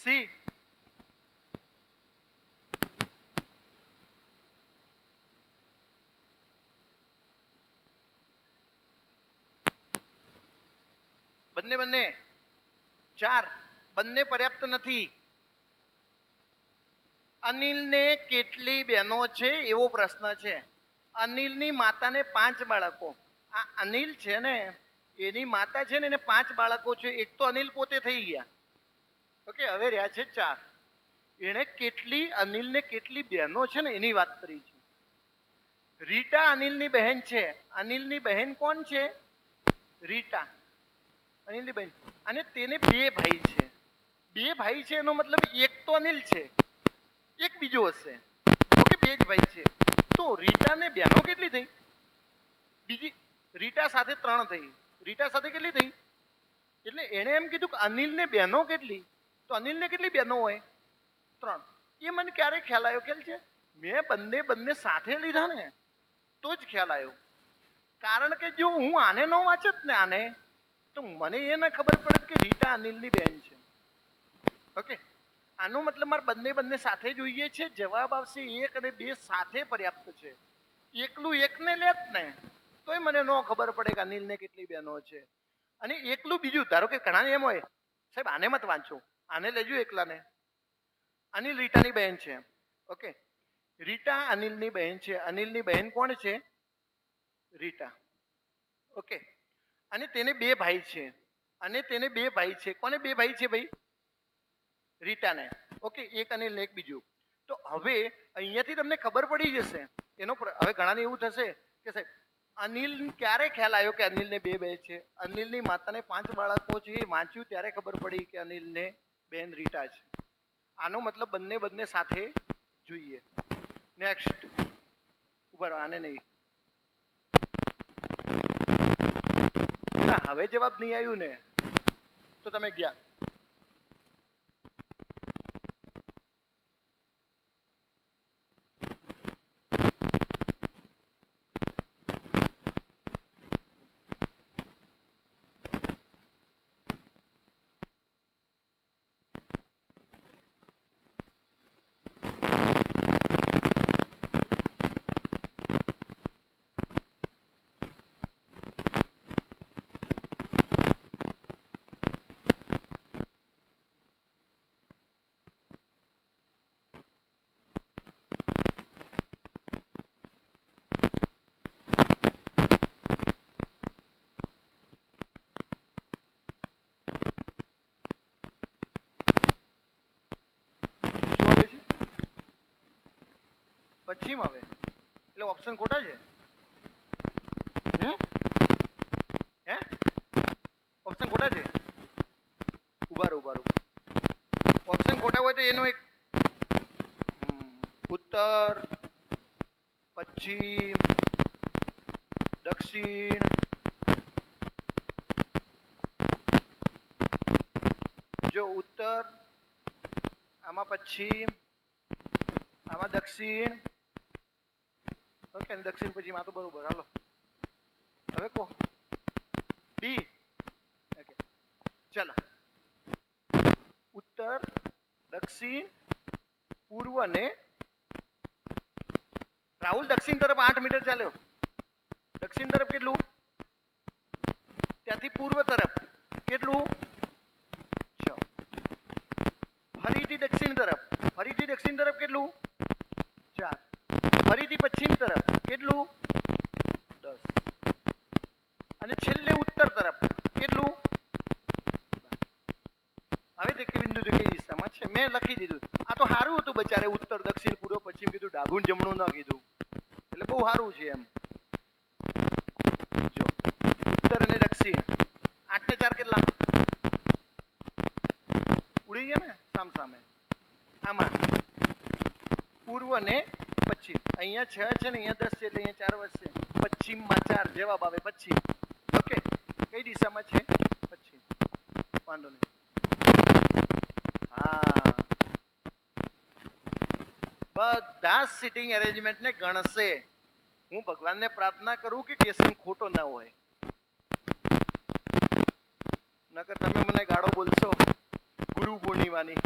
સી બંને 4 બંને પર્યાપ્ત નથી. અનિલને કેટલી બહેનો છે એવો પ્રશ્ન છે. અનિલની માતાને 5 બાળકો. આ અનિલ છે ને, એની માતા છે ને, એને 5 બાળકો છે. એક તો અનિલ પોતે થઈ ગયા. ઓકે, હવે રહ્યા છે 4. એને કેટલી, અનિલને કેટલી બહેનો છે ને એની વાત કરી છે. રીટા અનિલની બહેન છે. અનિલની બહેન કોણ છે? રીટા અનિલની બહેન. અને તેને 2 ભાઈ છે. 2 ભાઈ છે એનો મતલબ એક તો અનિલ છે, એક બીજો હશે. ઓકે, 2 જ ભાઈ છે. તો રીટાને બહેનો કેટલી થઈ? બીજી રીટા સાથે 3 થઈ. રીટા સાથે કેટલી થઈ? એટલે એણે એમ કીધું કે અનિલને બહેનો કેટલી? તો અનિલને કેટલી બહેનો હોય? 3. એ મને ક્યારે ખ્યાલ આવ્યો? ખ્યાલ છે, મેં બંને સાથે લીધા ને તો જ ખ્યાલ આવ્યો. કારણ કે જો હું આને ન વાંચત ને આને, તો મને એ ના ખબર પડે કે રીટા અનિલની બહેન છે. ઓકે, આનો મતલબ મારે બંને સાથે જોઈએ છે. જવાબ આવશે 1 અને 2 સાથે પર્યાપ્ત છે. એકલું એકને લેત ને તોય મને ન ખબર પડે કે અનિલને કેટલી બહેનો છે. અને એકલું બીજું, ધારો કે ઘણા એમ હોય, સાહેબ આને મત વાંચો, આને લેજો એકલાને. અનિલ રીટાની બહેન છે. ઓકે, રીટા અનિલની બહેન છે. અનિલની બહેન કોણ છે? રીટા. ઓકે, અને તેને 2 ભાઈ છે. અને તેને 2 ભાઈ છે. કોને 2 ભાઈ છે ભાઈ? રીટાને. ઓકે, એક અનિલ ને એક બીજું. તો હવે અહીંયાથી તમને ખબર પડી જશે એનો. હવે ઘણાને એવું થશે કે સાહેબ અનિલ ક્યારે ખ્યાલ આવ્યો કે અનિલને 2 બહેન છે? અનિલની માતાને 5 બાળકો છે એ વાંચ્યું ત્યારે ખબર પડી કે અનિલને બહેન રીટા છે. આનો મતલબ બંને સાથે જોઈએ. નેક્સ્ટ ઉભા રહો, આને નહીં. હવે જવાબ નહીં આવ્યું ને તો તમે ગયા. પશ્ચિમ આવે એટલે ઓપ્શન ખોટા છે. હે ઓપ્શન ખોટા છે. ઉભા ઓપ્શન ખોટા હોય તો એનો એક ઉત્તર, પશ્ચિમ, દક્ષિણ, જો ઉત્તર, આમાં પશ્ચિમ, આમાં દક્ષિણ. ઓકે, દક્ષિણ પછી માં તો બરોબર. હાલો હવે કહો ડી. ઓકે ચાલો, ઉત્તર, દક્ષિણ, પૂર્વ ને રાહુલ દક્ષિણ તરફ 8 મીટર ચાલ્યો. દક્ષિણ તરફ કેટલું? ત્યાંથી પૂર્વ તરફ કેટલું? 6. ફરીથી દક્ષિણ તરફ કેટલું? 4. ફરીથી પશ્ચિમ તરફ કેટલું? 10. અને છેલ્લે ઉત્તર તરફ કેટલું? હવે તે બિંદુ કઈ દિશામાં છે મેં લખી દીધું. આ તો સારું હતું બચારે, ઉત્તર, દક્ષિણ, પૂર્વ, પશ્ચિમ કીધું, ડાબું જમણું ન કીધું, એટલે બહુ સારું છે એમ. જો ઉત્તર અને દક્ષિણ 8 ને 4 કેટલા? ઉડી ગયા ને સામે. આમાં પૂર્વ ને પશ્ચિમ, અહીંયા 6 છે ને અહીંયા 10 છે એટલે અહીંયા 4 વધશે. પશ્ચિમમાં 4, જવાબ આવે પશ્ચિમ. ઓકે, કઈ દિશામાં છે? પશ્ચિમ. વાંધો નહીં. હા, બધા સિટિંગ એરેન્જમેન્ટ ને ગણશે. હું ભગવાનને પ્રાર્થના કરું કે ક્વેશ્ચન ખોટો ના હોય, નકર તમે મને ગાળો બોલશો ગુરુ પૂર્ણિમાની.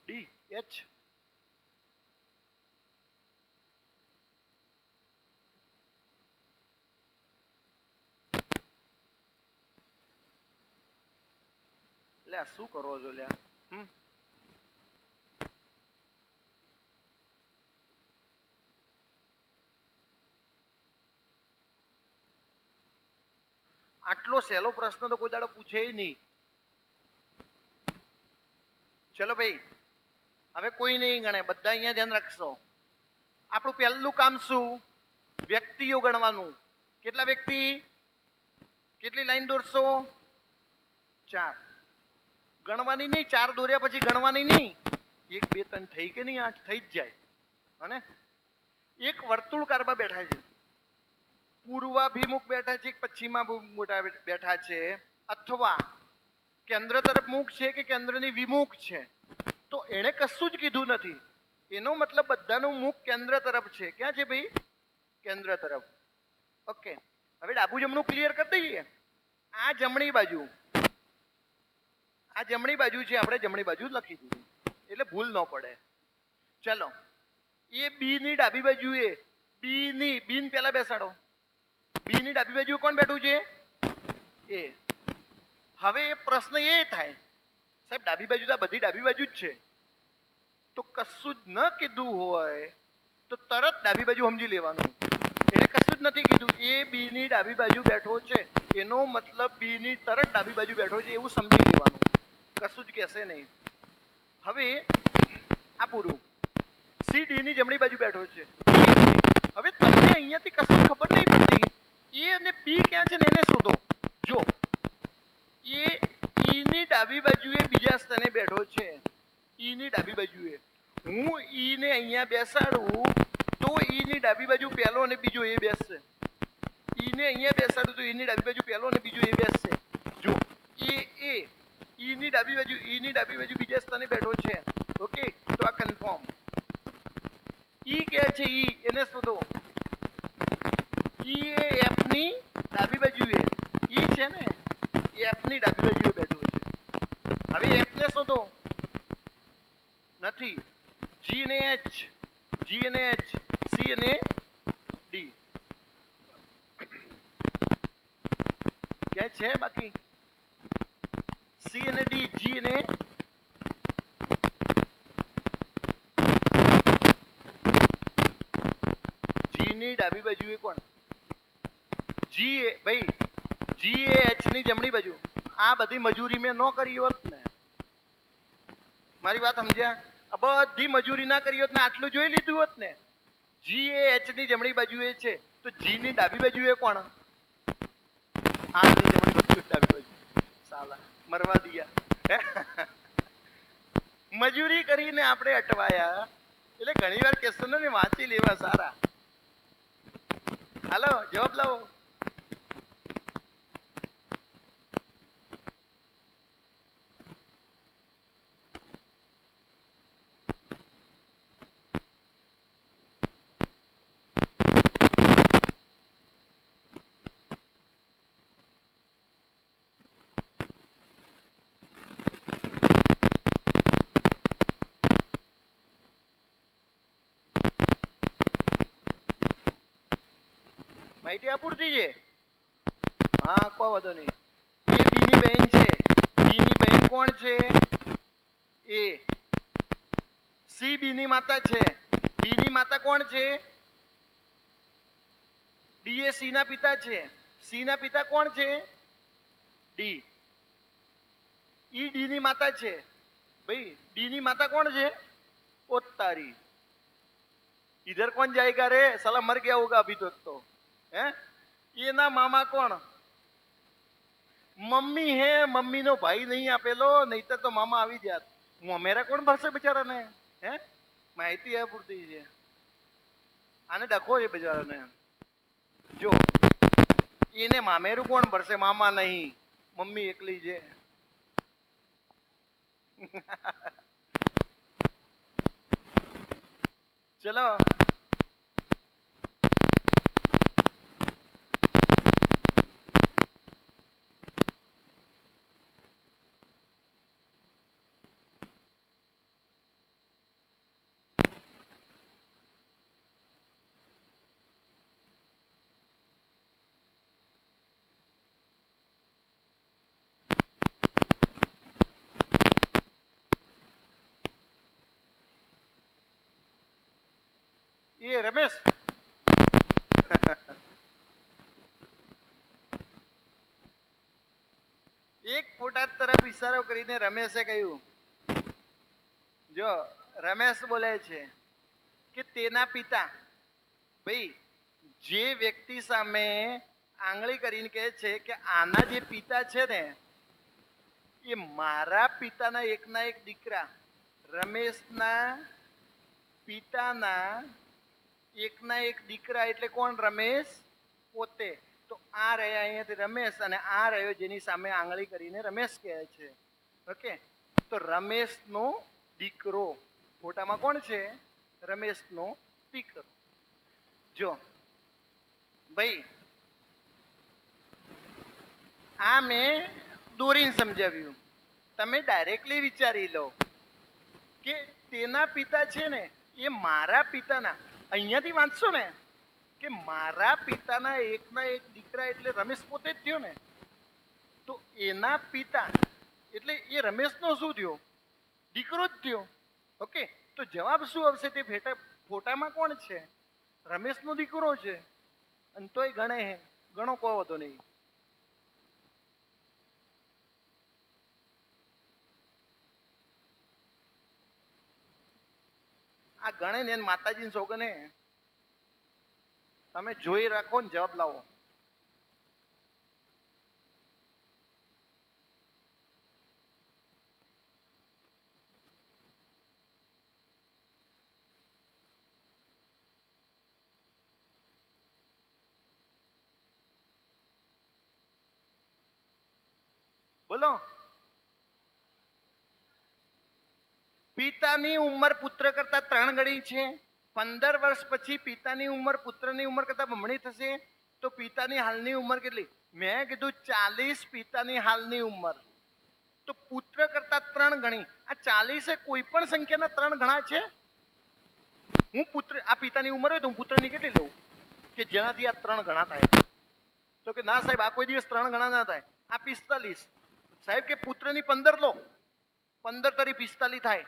D H. લે શું કરો છો લ્યા? આટલો સહેલો પ્રશ્ન તો કોઈ દાડો પૂછે નહીં. ચલો ભાઈ, હવે કોઈ નહીં ગણે, બધા અહીંયા ધ્યાન રાખશો. આપણું પહેલું કામ શું? વ્યક્તિઓ ગણવાનું. કેટલા વ્યક્તિ? કેટલી લાઈન દોરશો? 4. ગણવાની નહીં, 4 દોર્યા પછી ગણવાની નહીં. 1 2 3 થઈ કે નહીં? 8 થઈ જ જાય. અને એક વર્તુળ કારમાં બેઠા છે, પૂર્વાભિમુખ બેઠા છે, પશ્ચિમાભિમુખ બેઠા છે, અથવા કેન્દ્ર તરફ મુખ છે કે કેન્દ્રની વિમુખ છે, તો એણે કશું જ કીધું નથી. એનો મતલબ બધાનું મુખ કેન્દ્ર તરફ છે. ક્યાં છે ભાઈ? કેન્દ્ર તરફ. ઓકે, હવે ડાબુ જમણું ક્લિયર કરી દઈએ. આ જમણી બાજુ છે, આપણે જમણી બાજુ લખી દીધી એટલે ભૂલ ન પડે. ચલો, એ બી ની ડાબી બાજુએ બી પેલા બેસાડો. બી ની ડાબી બાજુ કોણ બેઠું છે? એ. હવે એ પ્રશ્ન એ થાય, સાહેબ ડાબી બાજુ તો બધી ડાબી બાજુ જ છે, તો કશું જ ન કીધું હોય તો તરત ડાબી બાજુ સમજી લેવાનું. એટલે કશું જ નથી કીધું, એ બી ની ડાબી બાજુ બેઠો છે, એનો મતલબ બી ની તરત ડાબી બાજુ બેઠો છે એવું સમજી લેવાનું, કશું જ કહેશે નહીં. હવે આ પૂરું. સી ડી ની જમણી બાજુ બેઠો છે. હવે તમને અહીંયાથી કશું ખબર નહીં પડતી, એ અને બી ક્યાં છે ને એને શોધો. જો એ ઈ ની ડાબી બાજુએ બીજા સ્થાને બેઠો છે, ઈ ની ડાબી બાજુએ. હું ઈ ને અહીંયા બેસાડું તો ઈ ની ડાબી બાજુ પહેલો અને બીજો એ બેસશે. ઈ ને અહીંયા બેસાડું તો ઈ ની ડાબી બાજુ પહેલો અને બીજો એ બેસશે. જો ઈ ની ડાબી બાજુ બીજા સ્થાને બેઠો છે. ઓકે, તો આ કન્ફર્મ. ઈ કે છે ઈ, એને શોધો. ઈ એ એફ ની ડાબી બાજુએ, ઈ છે ને એફ ની ડાબી બાજુએ બેઠો છે. હવે એફ ને શોધો. નથી. જી અને એચ, સી અને ડી ક્યાં છે બાકી? સી અને ડી, જી અને જી ની ડાબી બાજુએ કોણ? જી એ એચ ની જમણી બાજુ. આ બધી મજૂરી મેં ન કરી હોત ને, મારી વાત સમજ્યા? આ બધી મજૂરી ના કરી હોત ને, આટલું જોઈ લીધું હોત ને. જી એ એચ ની જમણી બાજુએ છે, તો જી ની ડાબી બાજુએ કોણ? આ ની જમણી બાજુ, ડાબી બાજુ. સાલા મરવા દિયા. મજૂરી કરીને આપણે અટવાયા. એટલે ઘણી વાર ક્વેશ્ચનો ને વાંચી લેવા સારા. હાલો, જવાબ લાવો. માહિતી આપૂરતી છે. હા, કોઈ વાંધો નહીં. એ બી ની બહેન છે. બી ની બહેન કોણ છે? એ. સી બી ની માતા છે. બી ની માતા કોણ છે? ડી એ સી ના પિતા છે. સી ના પિતા કોણ છે? ડી. ઈ ડી ની માતા છે. ભાઈ ડી ની માતા કોણ છે? ओ तारी, इधर कौन जाएगा रे? साला मर गया होगा अभी तक तो है. ये ना मामा कौन? मम्मी है. मम्मी नो भाई नहीं आपेलो, नहीतर तो मामा આવી જાત. મેરા કોણ ભરશે બિચારાને? હે, માહિતી આ પૂરતી છે. આને ડખો છે બિચારાને. જો એને મામેરું કોણ ભરશે? મામા નહીં, મમ્મી એકલી છે. ચલો, એ રમેશ એક ફોટા તરફ ઈશારો કરીને રમેશે કહ્યું, જો રમેશ બોલે છે કે તેના પિતા, ભાઈ જે વ્યક્તિ સામે આંગળી કરીને કહે છે કે આના જે પિતા છે ને એ મારા પિતાના એકના એક દીકરા, રમેશના પિતાના એકના એક દીકરા એટલે કોણ? રમેશ પોતે. તો આ રહ્યા અહીંયાથી રમેશ, અને આ રહ્યો જેની સામે આંગળી કરીને રમેશ કહે છે. ઓકે, તો રમેશનો દીકરો ફોટામાં કોણ છે? રમેશનો દીકરો. જો ભાઈ આ મેં દોરીને સમજાવ્યું. તમે ડાયરેક્ટલી વિચારી લો કે તેના પિતા છે ને એ મારા પિતાના, અહીંયાથી વાંચશો ને કે મારા પિતાના એકના એક દીકરા એટલે રમેશ પોતે જ થયો ને, તો એના પિતા એટલે એ રમેશનો શું થયો? દીકરો જ થયો. ઓકે, તો જવાબ શું આવશે? તે ફોટામાં કોણ છે? રમેશનો દીકરો છે. અને તોય ગણે હે, ગણો કહો તો નહીં. આ ગણે ને માતાજીને સોગને તમે જોઈ રાખો ને જવાબ લાવો. બોલો. પિતાની ઉંમર પુત્ર કરતા 3 ગણી છે. 15 વર્ષ પછી પિતાની ઉંમર પુત્રની ઉંમર કરતા બમણી થશે. તો પિતાની હાલની ઉંમર કેટલી? મેં કીધું 40 પિતાની હાલની ઉંમર. તો પુત્ર કરતા 3 ગણી. આ 40 એ કોઈ પણ સંખ્યાના 3 ગણા છે? હું પુત્ર, આ પિતાની ઉંમર હોય તો હું પુત્રની કેટલી લઉં કે જેનાથી આ 3 ગણા થાય? તો કે ના સાહેબ, આ કોઈ દિવસ 3 ગણા ના થાય. આ 45. સાહેબ કે પુત્રની 15 લો, 15 તરી 45 થાય.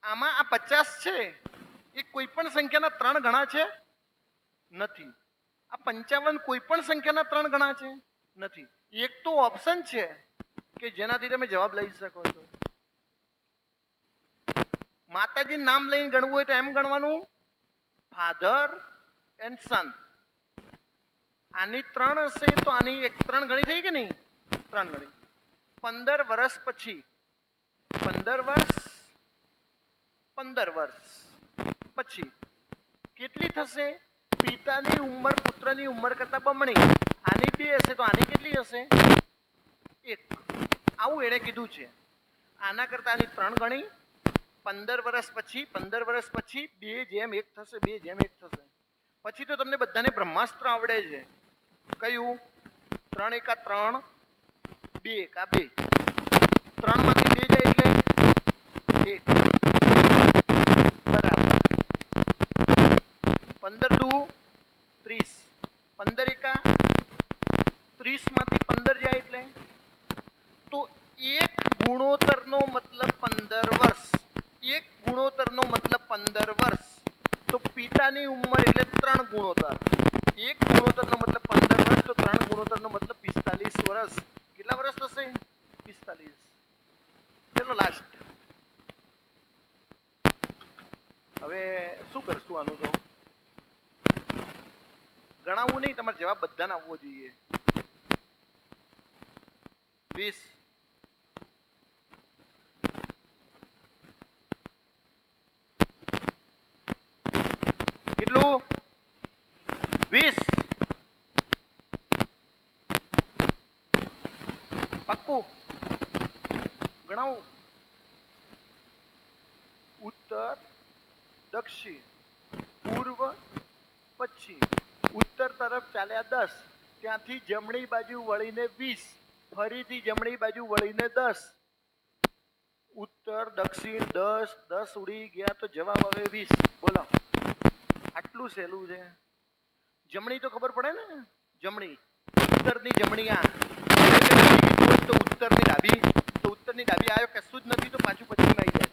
આમાં આ 50 છે એ કોઈ પણ સંખ્યાના 3 ગણા છે? નથી. આ 55 કોઈ પણ સંખ્યાના 3 ગણા છે? નથી. એક તો ઓપ્શન છે કે જેનાથી તમે જવાબ લઈ શકો છો. માતાજી નામ લઈને ગણવું હોય તો એમ ગણવાનું, ફાધર એન્ડ સન. આની 3 હશે તો આની 3 ગણી થઈ કે નહીં? 3 ગણી. 15 વર્ષ પછી 15 વર્ષ પછી કેટલી થશે? પિતાની ઉંમર પુત્રની ઉંમર કરતા બમણી. આની 2 હશે તો આની કેટલી હશે? 1. આવું એણે કીધું છે. આના કરતા આની 3 ગણી. 15 વર્ષ પછી 2:1 થશે. 2:1 થશે. પછી તો તમને બધાને બ્રહ્માસ્ત્ર આવડે છે. કયું? 3 એકા 3, 2 એકા 2. 3 માંથી 2 જાય એટલે 1. બરાબર. 15 દુ 30. 15 એકા 30 માંથી 15 જાય એટલે તો 1 ગુણોત્તરનો મતલબ 15 વર્ષ. 1 ગુણોત્તરનો મતલબ 15 વર્ષ. તો પિતાની ઉંમર એટલે 3 ગુણોત્તર. 1 ગુણોત્તરનો મતલબ 15 વર્ષ, તો 3 ગુણોત્તરનો મતલબ 45 વર્ષ. કેટલા વર્ષ થશે? 45. ચલો લાસ્ટ. હવે શું કરશું આનું? તો ગણાવવું નહીં, તમારે જવાબ બધાને આવવો જોઈએ. 20. કેટલું? 20. પાક્કું ગણાવું? ઉત્તર, દક્ષિણ, પૂર્વ, પશ્ચિમ. ઉત્તર તરફ ચાલ્યા 10, ત્યાંથી જમણી બાજુ વળીને 20, ફરીથી જમણી બાજુ વળીને 10. ઉત્તર દક્ષિણ 10, 10 ઉડી ગયા તો જવાબ આવે 20. બોલો, આટલું સહેલું છે. જમણી તો ખબર પડે ને? જમણી, ઉત્તરની જમણી. આ તો ઉત્તરની ડાબી, તો ઉત્તરની ડાબી આવ્યો કશું જ નથી તો પાછું પશ્ચિમ આવી જાય.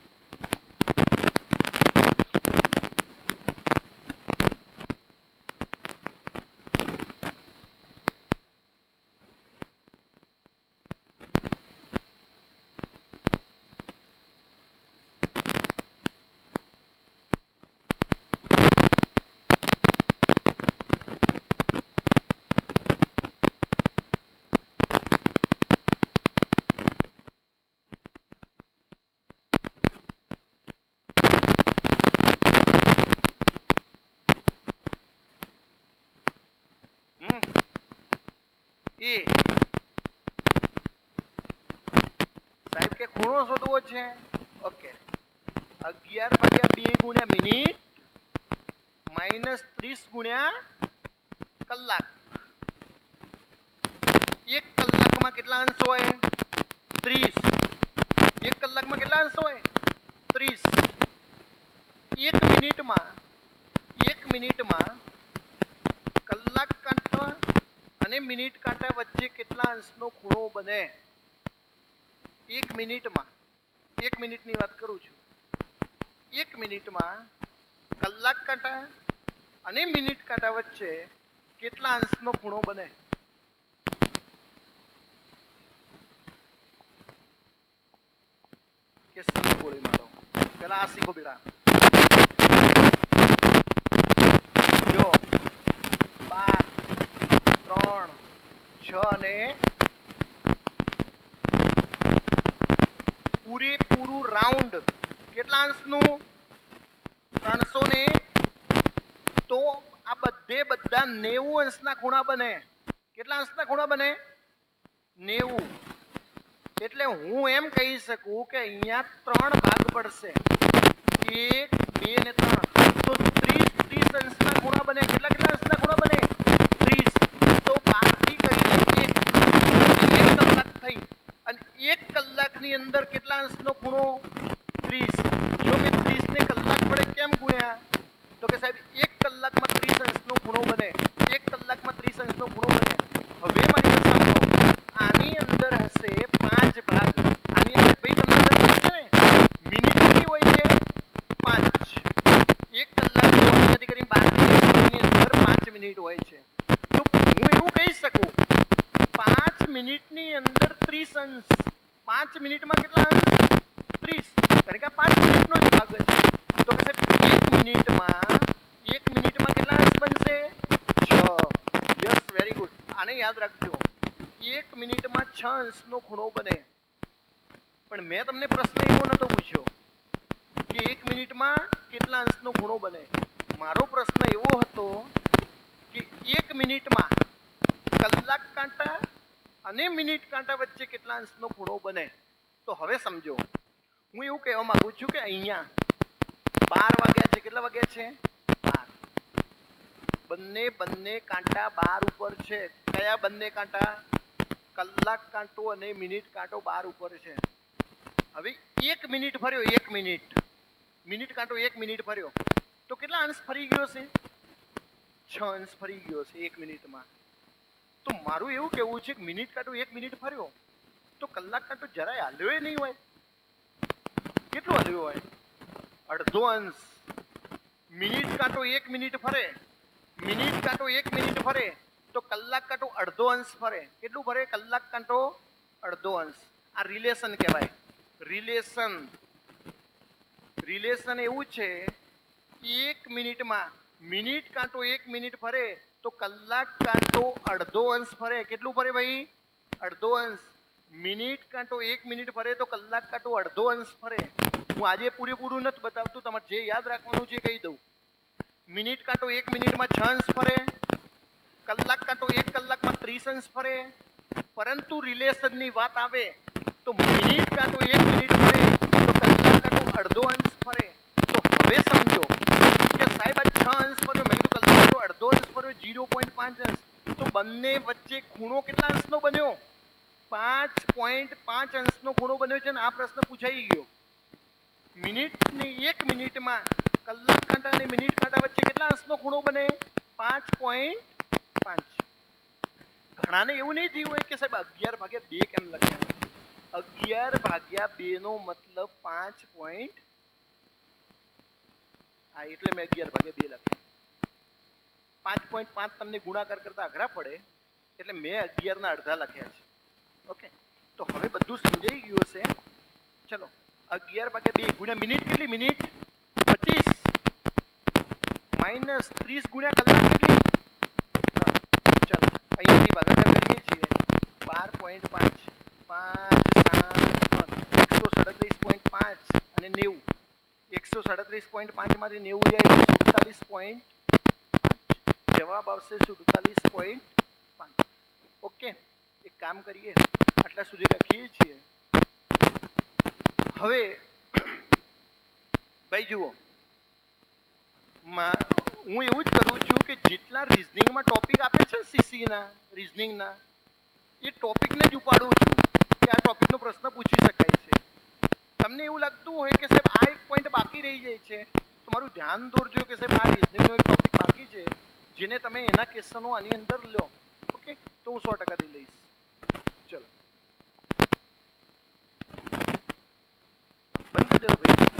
સાહેબ કે ખૂણો શોધવો છે. ઓકે, 11/2 ગુણ્યા મિનિટ -30 ગુણ્યા કલાક. 1 કલાક કલાકમાં કેટલા અંશ હોય? 30. 1 કલાકમાં કેટલા અંશ હોય? 30. 1 મિનિટમાં કલાક કાંટા અને મિનિટ કાંટા વચ્ચે કેટલા અંશનો ખૂણો બને? 1 મિનિટમાં, 1 મિનિટની વાત કરું છું. 1 મિનિટમાં કલાક કાંટા અને મિનિટ કાંટા વચ્ચે કેટલા અંશનો ખૂણો બને? કે સી ગોળી મારો. પેલા આ શીખો બેટા. જો 12, 3, 6 અને પૂરેપૂરું રાઉન્ડ કેટલા અંશનું? 300 ને તો આ બધા 90 અંશના ખૂણા બને. કેટલા અંશના ખૂણા બને? 90. એટલે હું એમ કહી શકું કે અહીંયા 3 ભાગ પડશે. 1, 2 ને 3. તો 30 અંશના ખૂણા બને. કેટલા અંશના ખૂણા બને? 30. તો 5 થી કરીને 1 કલાક થઈ અને 1 કલાકની અંદર કેટલા અંશનો ખૂણો? 30. જો કે 30 ને કલાક વડે કેમ ગુણ્યા? તો કે સાહેબ 1 કલાકમાં 30 અંશનો ખૂણો બને. 1 કલાકમાં 30 અંશનો ખૂણો બને. હવે મારી સાંભળો, આની અંદર હશે 5 ભાગ. આની અંદર ભાઈ તમને ખબર છે ને મિનિટ કેટલી હોય છે? 5. 1 કલાક થી કરીને 12 મિનિટની અંદર 5 મિનિટ હોય છે. તો હું એવું કહી શકું 5 મિનિટની અંદર 30 અંશ. 5 મિનિટમાં કેટલા અંશ? 30. કારણ કે 5 મિનિટનો જ ભાગ છે. તો કે 1 મિનિટમાં કેટલા અંશ બનશે? 6. Yes, very good. આને યાદ રાખજો. 1 મિનિટમાં 6 અંશનો ખૂણો બને. પણ મેં તમને પ્રશ્ન એવો નતો પૂછ્યો કે 1 મિનિટમાં કેટલા અંશનો ખૂણો બને. મારો પ્રશ્ન એવો હતો કે 1 મિનિટમાં કલાક કાંટા અને મિનિટ કાંટા વચ્ચે કેટલા અંશનો ખૂણો બને. તો હવે સમજો, હું એવું કહેવા માંગુ છું કે અહીંયા 12 વાગ્યા છે. કેટલા વાગ્યા છે? 12. બંને કાંટા 12 ઉપર છે. કયા બંને કાંટા? કલાક કાંટો અને મિનિટ કાંટો 12 ઉપર છે. હવે 1 મિનિટ ફર્યો. 1 મિનિટ કાંટો 1 મિનિટ ફર્યો તો કેટલા અંશ ફરી ગયો છે? 6 અંશ ફરી ગયો છે 1 મિનિટમાં. તો મારું એવું કહેવું છે કે મિનિટ કાંટો 1 મિનિટ ફર્યો તો કલાક કાંટો જરાય હાલ્યો નહીં હોય. કેટલો હાલ્યો હોય? અડધો અંશ. મિનિટ કાંટો 1 મિનિટ ફરે, મિનિટ કાંટો 1 મિનિટ ફરે તો કલાક કાંટો અડધો અંશ ફરે. કેટલું ફરે? કલાક કાંટો અડધો અંશ. આ રિલેશન કહેવાય. રિલેશન એવું છે 1 મિનિટમાં મિનિટ કાંટો 1 મિનિટ ફરે તો કલાક કાંટો અડધો અંશ ફરે. કેટલું ફરે ભાઈ? અડધો અંશ. મિનિટ કાંટો 1 મિનિટ ફરે તો કલાક કાંટો અડધો અંશ ફરે. હું આજે પૂરેપૂરું નથી બતાવતું, તમારે જે યાદ રાખવાનું છે કહી દઉં. મિનિટ કાંટો 1 મિનિટમાં 6 અંશ ફરે, કલાક કાંટો 1 કલાકમાં 30 અંશ ફરે. પરંતુ રિલેશનની વાત આવે તો મિનિટ કાંટો 1 મિનિટ ફરે તો કલાક કાંટો અડધો અંશ ફરે. તો હવે સમજો કે સાહેબ આ 6 અંશ ફર્યો, મેં કીધું કલાક કાંટો અડધો અંશ ફર્યો 0.5 અંશ. તો બંને વચ્ચે ખૂણો કેટલા અંશનો બન્યો? 5.5 અંશનો ખૂણો બન્યો છે. ને આ પ્રશ્ન પૂછાઈ ગયો. એક મિનિટમાં કલાક કાંટા અને મિનિટ કાંટા વચ્ચે કેટલા અંશનો ખૂણો બને? 5.5. ઘણાને એવું નહીં થયું હોય કે સાહેબ 11/2 કેમ લખ્યા? 11/2 નો મતલબ 5. હા, એટલે મેં 11/2 લખ્યા. 5.5 તમને ગુણાકાર કરતા અઘરા પડે એટલે મેં 11 ના અડધા લખ્યા છે. ઓકે, તો હવે બધું સમજાઈ ગયું છે. ચલો, 11/2 ગુણ્યા મિનિટ કેટલી? મિનિટ 25 માઇનસ 30 ગુણ્યા કલાક કેટલી? ચલો અહીંયાથી ભાગાકાર કરીએ છીએ. 12.5 137.5 અને 90. 137.5 માંથી 90 જાય 47.5. જવાબ આવશે 47.5. ઓકે, એક કામ કરીએ, આટલા સુધી રાખીએ છીએ. હવે ભાઈ જુઓ, હું એવું જ કરું છું કે જેટલા રિઝનિંગમાં ટોપિક આપે છે સીસીના રિઝનિંગના એ ટોપિકને જ ઉપાડું છું કે આ ટોપિકનો પ્રશ્ન પૂછી શકાય છે. તમને એવું લાગતું હોય કે સાહેબ આ એક પોઈન્ટ બાકી રહી જાય છે, તમારું ધ્યાન દોરજો કે સાહેબ આ રિઝનિંગનો એક ટોપિક બાકી છે જેને તમે એના ક્વેશ્ચનો આની અંદર લો. ઓકે, તો હું 100% લઈશ. ચલો બંધ કરી દો ભાઈ.